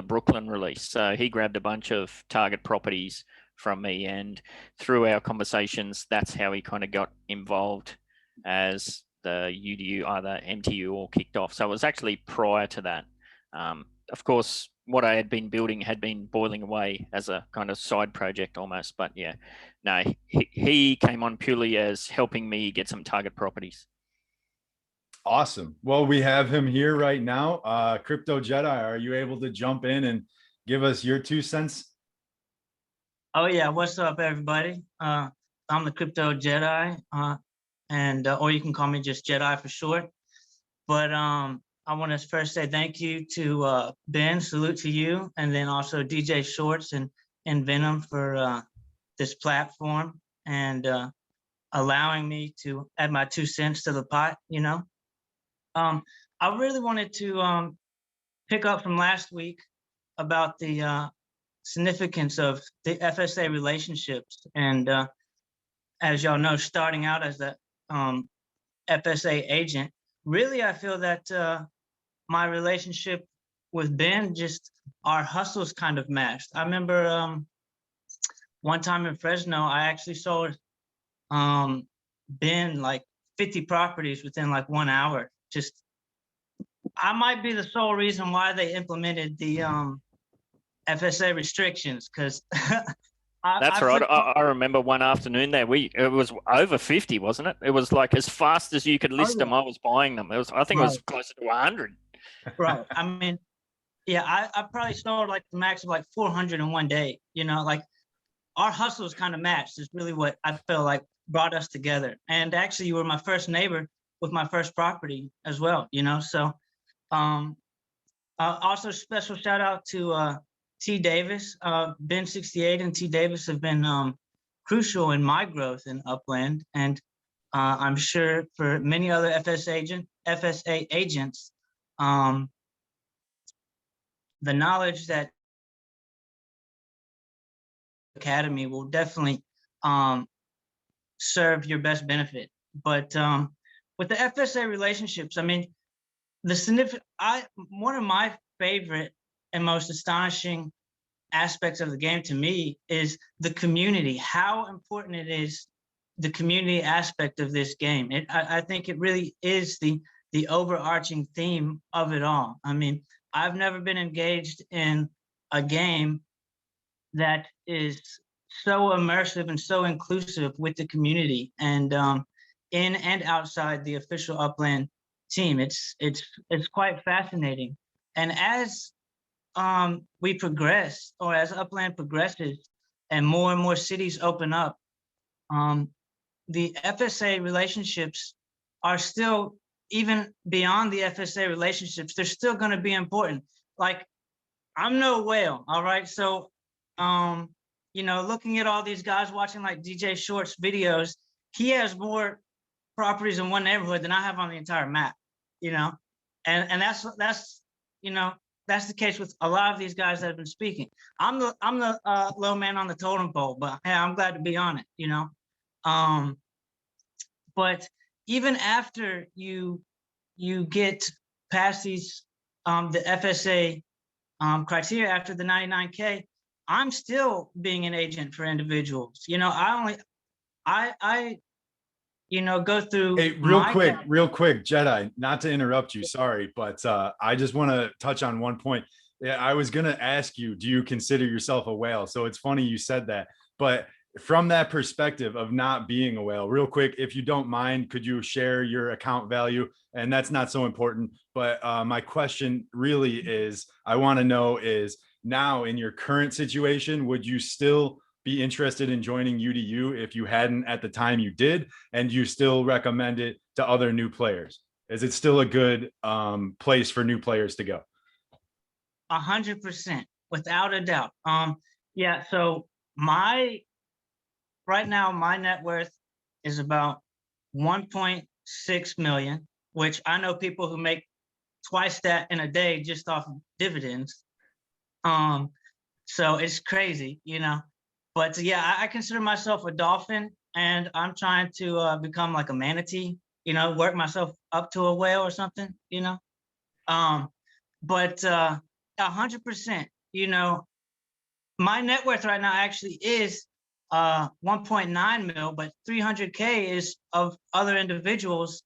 Brooklyn release. So he grabbed a bunch of target properties from me, and through our conversations, that's how he kind of got involved as the UDU, the MTU all kicked off. So it was actually prior to that. Of course, what I had been building had been boiling away as a kind of side project almost. But yeah, no, he came on purely as helping me get some target properties. Awesome. Well, we have him here right now. CryptoJedi, are you able to jump in and give us your 2 cents? Oh yeah, what's up, everybody? I'm the CryptoJedi, and or you can call me just Jedi for short. But I want to first say thank you to Ben, salute to you, and then also djShorts and Venom for this platform and allowing me to add my 2 cents to the pot. I really wanted to pick up from last week about the significance of the FSA relationships. And as y'all know, starting out as the FSA agent, really, I feel that my relationship with Ben, just our hustles kind of matched. I remember one time in Fresno, I actually sold Ben like 50 properties within like 1 hour. Just, I might be the sole reason why they implemented the FSA restrictions, because That's right. I remember one afternoon there, it was over 50, wasn't it? It was like as fast as you could list them, I was buying them. I think it was closer to 100. Right. I mean, yeah, I probably sold like the max of like 400 in 1 day. Like our hustles kind of matched is really what I feel like brought us together. And actually, you were my first neighbor with my first property as well. So also special shout out to T Davis. Ben 68 and T Davis have been crucial in my growth in Upland, and I'm sure for many other FSA agents, the knowledge that Academy will definitely serve your best benefit. But with the FSA relationships, I mean, one of my favorite and most astonishing aspects of the game to me is the community, how important it is, the community aspect of this game. I think it really is the overarching theme of it all. I mean, I've never been engaged in a game that is so immersive and so inclusive with the community and in and outside the official Upland team. It's quite fascinating. And as we progress, or as Upland progresses and more cities open up, the FSA relationships are still, even beyond the FSA relationships, they're still going to be important. Like, I'm no whale, all right? So, looking at all these guys watching like djShorts videos, he has more properties in one neighborhood than I have on the entire map, and that's that's the case with a lot of these guys that have been speaking. I'm the low man on the totem pole, but hey, I'm glad to be on it, but even after you get past these the FSA criteria after the 99K, I'm still being an agent for individuals. I go through. Hey, real quick, Jedi, not to interrupt you, sorry, but I just want to touch on one point. Yeah, I was going to ask you, do you consider yourself a whale? So it's funny you said that, but from that perspective of not being a whale, real quick, if you don't mind, could you share your account value? And that's not so important, but my question really is, I want to know is, now in your current situation, would you still be interested in joining UDU if you hadn't at the time you did, and you still recommend it to other new players? Is it still a good place for new players to go? 100%, without a doubt. Yeah, so right now, my net worth is about 1.6 million, which I know people who make twice that in a day just off of dividends. So it's crazy, But yeah, I consider myself a dolphin, and I'm trying to become like a manatee. work myself up to a whale or something, but 100%, my net worth right now actually is 1.9 mil, but 300K is of other individuals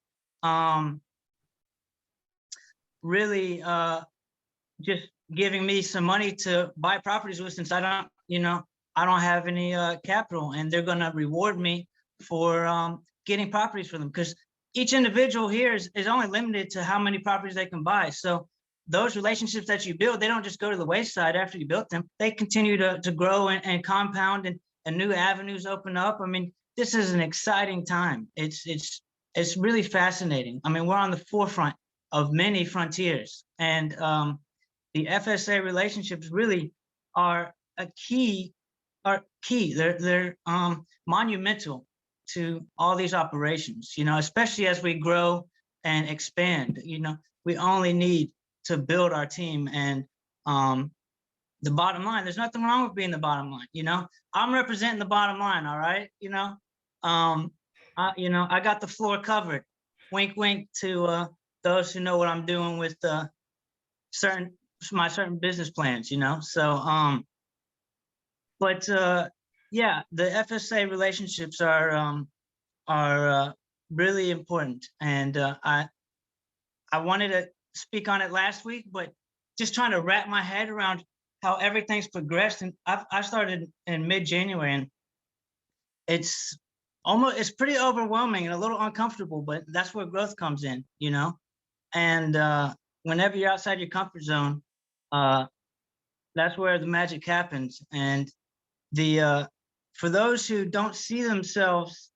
really just giving me some money to buy properties with, since I don't have any capital, and they're gonna reward me for getting properties for them, because each individual here is only limited to how many properties they can buy. So those relationships that you build, they don't just go to the wayside after you built them. They continue to grow and compound, and new avenues open up. I mean, this is an exciting time. It's really fascinating. I mean, we're on the forefront of many frontiers, and the FSA relationships really are key. They're monumental to all these operations, especially as we grow and expand. We only need to build our team, and the bottom line, there's nothing wrong with being the bottom line. I'm representing the bottom line. All right. I got the floor covered. Wink, wink to those who know what I'm doing with my certain business plans, so but yeah, the FSA relationships are really important, and I wanted to speak on it last week, but just trying to wrap my head around how everything's progressed. And I started in mid-January, and it's pretty overwhelming and a little uncomfortable, but that's where growth comes in, and whenever you're outside your comfort zone, that's where the magic happens. And for those who don't see themselves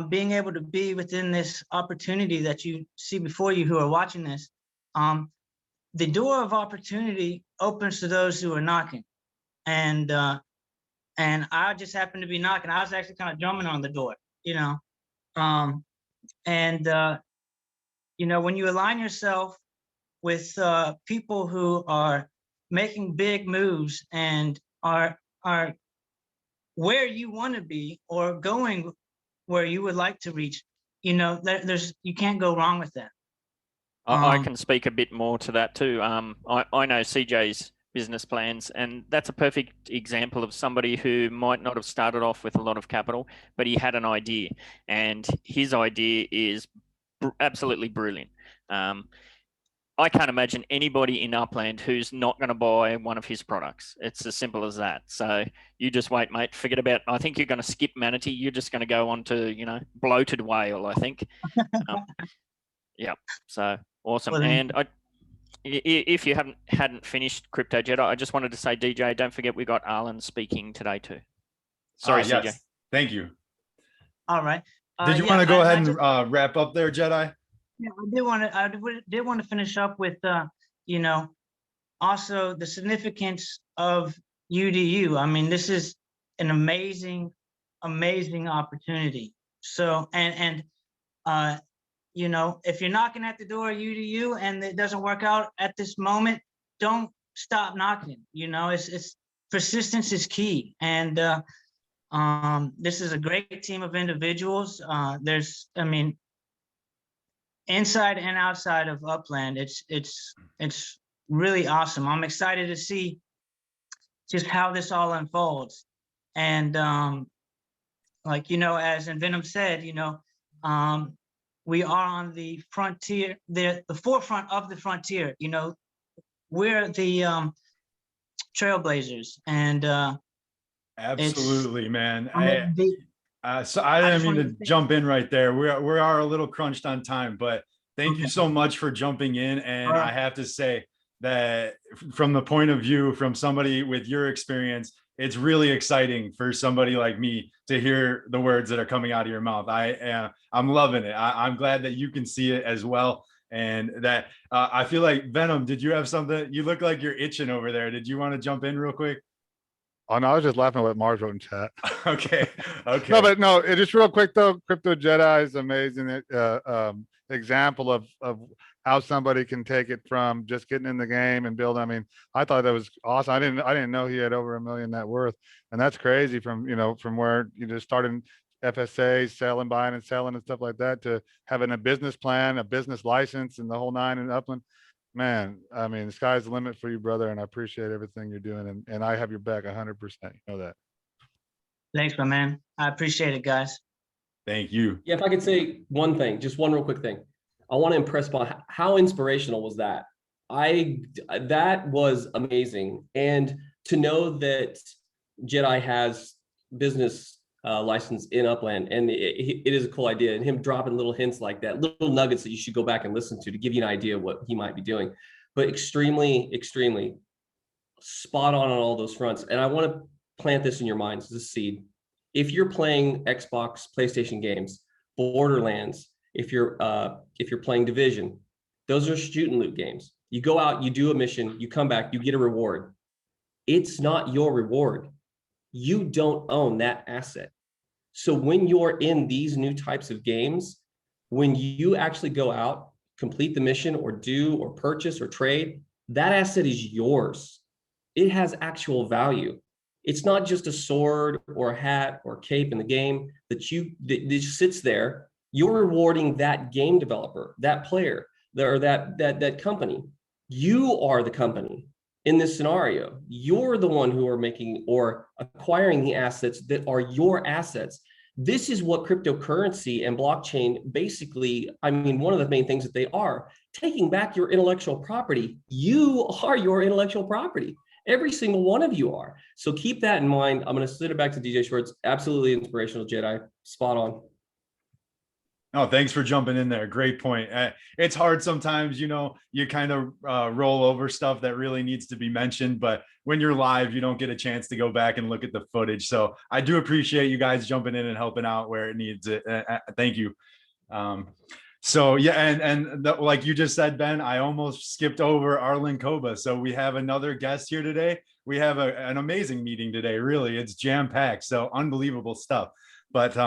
being able to be within this opportunity that you see before you, who are watching this, the door of opportunity opens to those who are knocking. And I just happened to be knocking. I was actually kind of drumming on the door, when you align yourself with people who are making big moves and are where you want to be, or going where you would like to reach, you can't go wrong with that. I can speak a bit more to that too. I know CJ's business plans, and that's a perfect example of somebody who might not have started off with a lot of capital, but he had an idea, and his idea is absolutely brilliant. I can't imagine anybody in Upland who's not going to buy one of his products. It's as simple as that. So you just wait, mate. Forget about, I think you're going to skip manatee. You're just going to go on to, bloated whale, I think. Yeah. So awesome. Well, and if you hadn't finished CryptoJedi, I just wanted to say, DJ, don't forget we got Arlen speaking today too. Sorry, CJ. Yes. Thank you. All right. Did you want to go ahead and wrap up there, Jedi? Yeah, I did want to finish up with, also the significance of UDU. I mean, this is an amazing opportunity. So, and if you're knocking at the door of UDU and it doesn't work out at this moment, don't stop knocking. It's persistence is key. And this is a great team of individuals. Inside and outside of Upland, it's really awesome. I'm excited to see just how this all unfolds. And as Venom said, we are on the frontier, the forefront of the frontier. We're the trailblazers, and absolutely, man. So I I just didn't mean wanted to to jump in right there. We are a little crunched on time, but thank you so much for jumping in. And I have to say that from the point of view, from somebody with your experience, it's really exciting for somebody like me to hear the words that are coming out of your mouth. I'm loving it. I'm glad that you can see it as well. And that I feel like, Venom, did you have something? You look like you're itching over there. Did you want to jump in real quick? Oh no, I was just laughing at what Mars wrote in chat. Okay. No, but no, it just real quick though. CryptoJedi is amazing example of how somebody can take it from just getting in the game and build. I mean, I thought that was awesome. I didn't know he had over $1 million net worth, and that's crazy from where you just started FSA, selling, buying and selling and stuff like that, to having a business plan, a business license, and the whole nine in Upland. Man, I mean, the sky's the limit for you, brother, and I appreciate everything you're doing, and I have your back 100%. You know that. Thanks, my man. I appreciate it, guys. Thank you. Yeah, if I could say one thing, just one real quick thing. I want to impress upon how inspirational was that? That was amazing. And to know that Jedi has business license in Upland, and it is a cool idea, and him dropping little hints like that, little nuggets that you should go back and listen to give you an idea of what he might be doing. But extremely, extremely spot on all those fronts. And I want to plant this in your minds as a seed. If you're playing Xbox, PlayStation games, Borderlands, if you're playing Division, those are shoot and loot games. You go out, you do a mission, you come back, you get a reward. It's not your reward. You don't own that asset. So when you're in these new types of games, when you actually go out, complete the mission or do or purchase or trade, that asset is yours. It has actual value. It's not just a sword or a hat or cape in the game that just sits there. You're rewarding that game developer, that player, or that company. You are the company in this scenario. You're the one who are making or acquiring the assets that are your assets. This is what cryptocurrency and blockchain basically, I mean, one of the main things that they are, taking back your intellectual property. You are your intellectual property. Every single one of you are. So keep that in mind. I'm going to send it back to djShorts. Absolutely inspirational, Jedi. Spot on. Oh, thanks for jumping in there. Great point. It's hard sometimes, you know, you kind of roll over stuff that really needs to be mentioned, but when you're live, you don't get a chance to go back and look at the footage. So I do appreciate you guys jumping in and helping out where it needs it. Thank you. So yeah, and like you just said, Ben, I almost skipped over Aerlinkoba. So we have another guest here today. We have an amazing meeting today. Really, it's jam-packed. So unbelievable stuff. But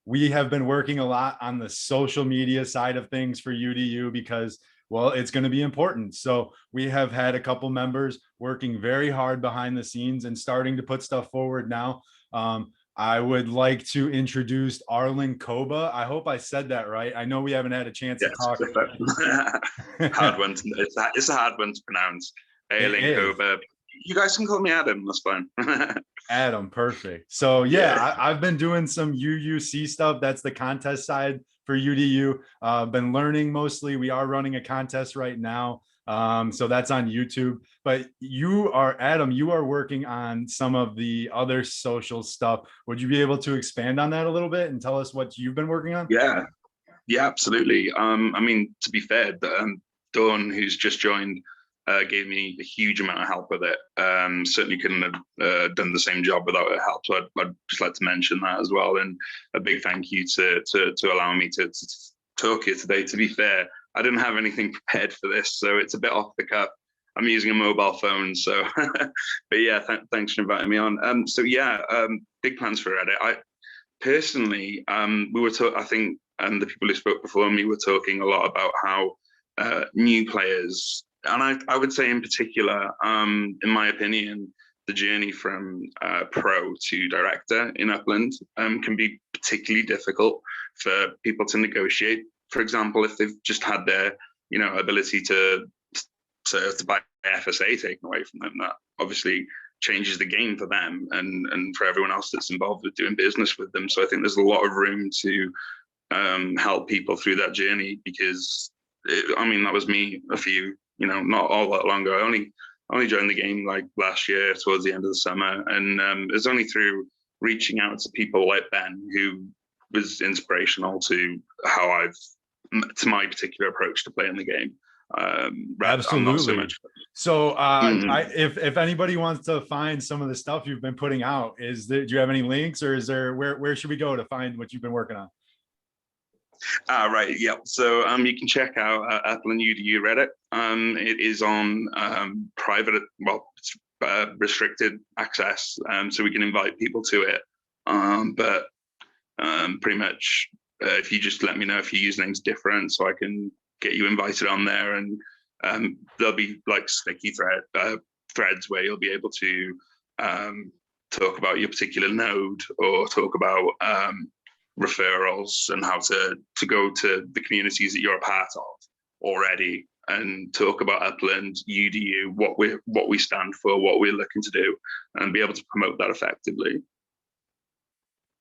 we have been working a lot on the social media side of things for UDU because, well, it's going to be important. So we have had a couple members working very hard behind the scenes and starting to put stuff forward now. I would like to introduce Aerlinkoba. I hope I said that right. I know we haven't had a chance to talk. Hard one. It's a hard one to pronounce. Aerlinkoba. You guys can call me Adam. That's fine. Adam, perfect. So yeah, I've been doing some UUC stuff. That's the contest side for UDU. Been learning mostly. We are running a contest right now. So that's on YouTube. But you are, Adam, you are working on some of the other social stuff. Would you be able to expand on that a little bit and tell us what you've been working on? Yeah, absolutely. I mean, to be fair, Dawn, who's just joined, gave me a huge amount of help with it. Certainly couldn't have done the same job without her help. So I'd just like to mention that as well. And a big thank you to allowing me to talk here today. To be fair, I didn't have anything prepared for this, so it's a bit off the cuff. I'm using a mobile phone, so but yeah, thanks for inviting me on. So yeah, big plans for Reddit. I personally, we were I think, and the people who spoke before me were talking a lot about how new players, and I would say in particular, in my opinion, the journey from pro to director in Upland can be particularly difficult for people to negotiate. For example, if they've just had their, ability to buy FSA taken away from them, that obviously changes the game for them and for everyone else that's involved with doing business with them. So I think there's a lot of room to help people through that journey, because that was me a few, not all that long ago. I only joined the game like last year towards the end of the summer, and it's only through reaching out to people like Ben who was inspirational to to my particular approach to playing the game. Absolutely. So if anybody wants to find some of the stuff you've been putting out, do you have any links, or is there, where should we go to find what you've been working on? Right, yeah. So you can check out Upland UDU Reddit. It is on private, it's restricted access, so we can invite people to it. But pretty much, if you just let me know if your username's different, so I can get you invited on there, and there'll be like sticky threads where you'll be able to talk about your particular node, or talk about referrals and how to go to the communities that you're a part of already and talk about Upland, UDU, what we stand for, what we're looking to do, and be able to promote that effectively.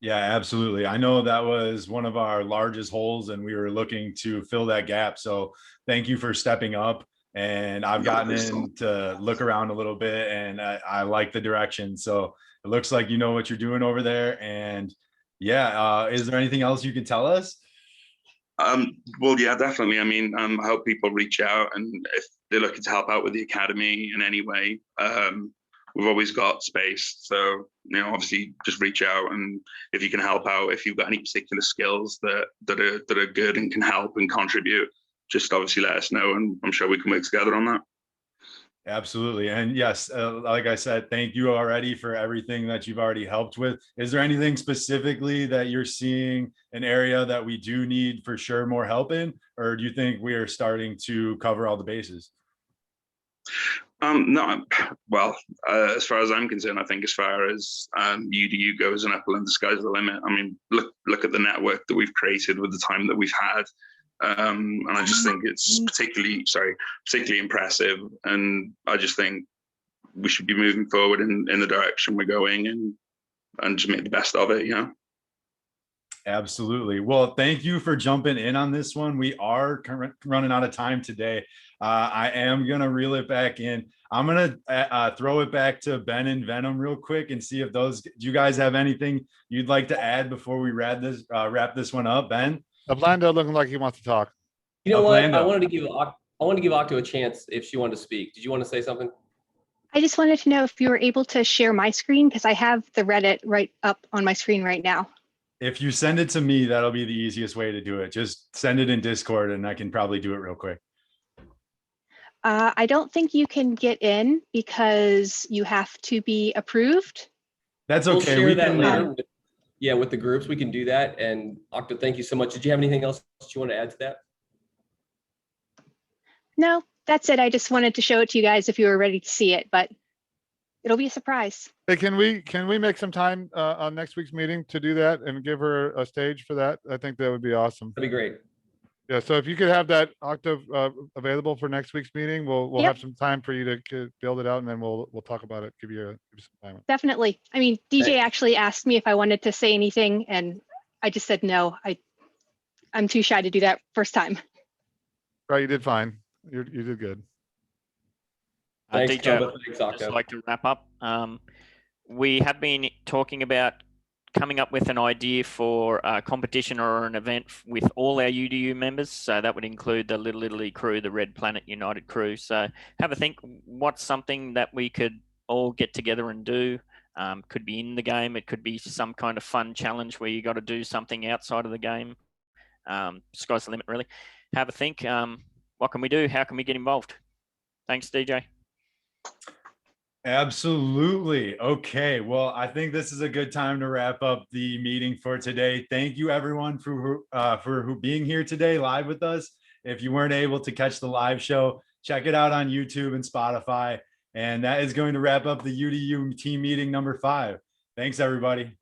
Yeah, absolutely. I know that was one of our largest holes and we were looking to fill that gap. So thank you for stepping up. And I've gotten in to look around a little bit and I like the direction. So it looks like you know what you're doing over there. And yeah, is there anything else you can tell us? Well, yeah, definitely. I mean, I hope people reach out, and if they're looking to help out with the academy in any way, we've always got space. So, obviously just reach out, and if you can help out, if you've got any particular skills that are good and can help and contribute, just obviously let us know, and I'm sure we can work together on that. Absolutely. And yes, like I said, thank you already for everything that you've already helped with. Is there anything specifically that you're seeing an area that we do need for sure more help in, or do you think we are starting to cover all the bases? No, well, as far as I'm concerned, I think as far as UDU goes and Upland, the sky's the limit. I mean, look at the network that we've created with the time that we've had. And I just think it's particularly impressive. And I just think we should be moving forward in the direction we're going and just make the best of it, Absolutely. Well, thank you for jumping in on this one. We are running out of time today. I am going to reel it back in. I'm going to throw it back to Ben and Venom real quick and see if do you guys have anything you'd like to add before we wrap this one up, Ben? Uplando looking like he wants to talk. You know what? I Uplando. wanted to give Octo a chance if she wanted to speak. Did you want to say something? I just wanted to know if you were able to share my screen because I have the Reddit right up on my screen right now. If you send it to me, that'll be the easiest way to do it. Just send it in Discord and I can probably do it real quick. I don't think you can get in because you have to be approved. That's We'll okay. share that later. Yeah, with the groups, we can do that. And Octo, thank you so much. Did you have anything else you want to add to that? No, that's it. I just wanted to show it to you guys if you were ready to see it, but it'll be a surprise. Hey, can we make some time on next week's meeting to do that and give her a stage for that? I think that would be awesome. That'd be great. Yeah, so if you could have that Octave available for next week's meeting, we'll Yep. have some time for you to build it out, and then we'll talk about it. Give you some time. Definitely. I mean, DJ actually asked me if I wanted to say anything, and I just said no. I'm too shy to do that first time. Right, you did fine. You did good. Thanks, DJ, Koba. Thanks, I'd Octo. just like to wrap up. We have been talking about coming up with an idea for a competition or an event with all our UDU members. So that would include the Little Italy crew, the Red Planet United crew. So have a think, what's something that we could all get together and do? Could be in the game. It could be some kind of fun challenge where you got to do something outside of the game. Sky's the limit, really. Have a think. What can we do? How can we get involved? Thanks, DJ. Absolutely. Okay. Well, I think this is a good time to wrap up the meeting for today. Thank you everyone for being here today live with us. If you weren't able to catch the live show, check it out on YouTube and Spotify. And that is going to wrap up the UDU team meeting number 5. Thanks, everybody.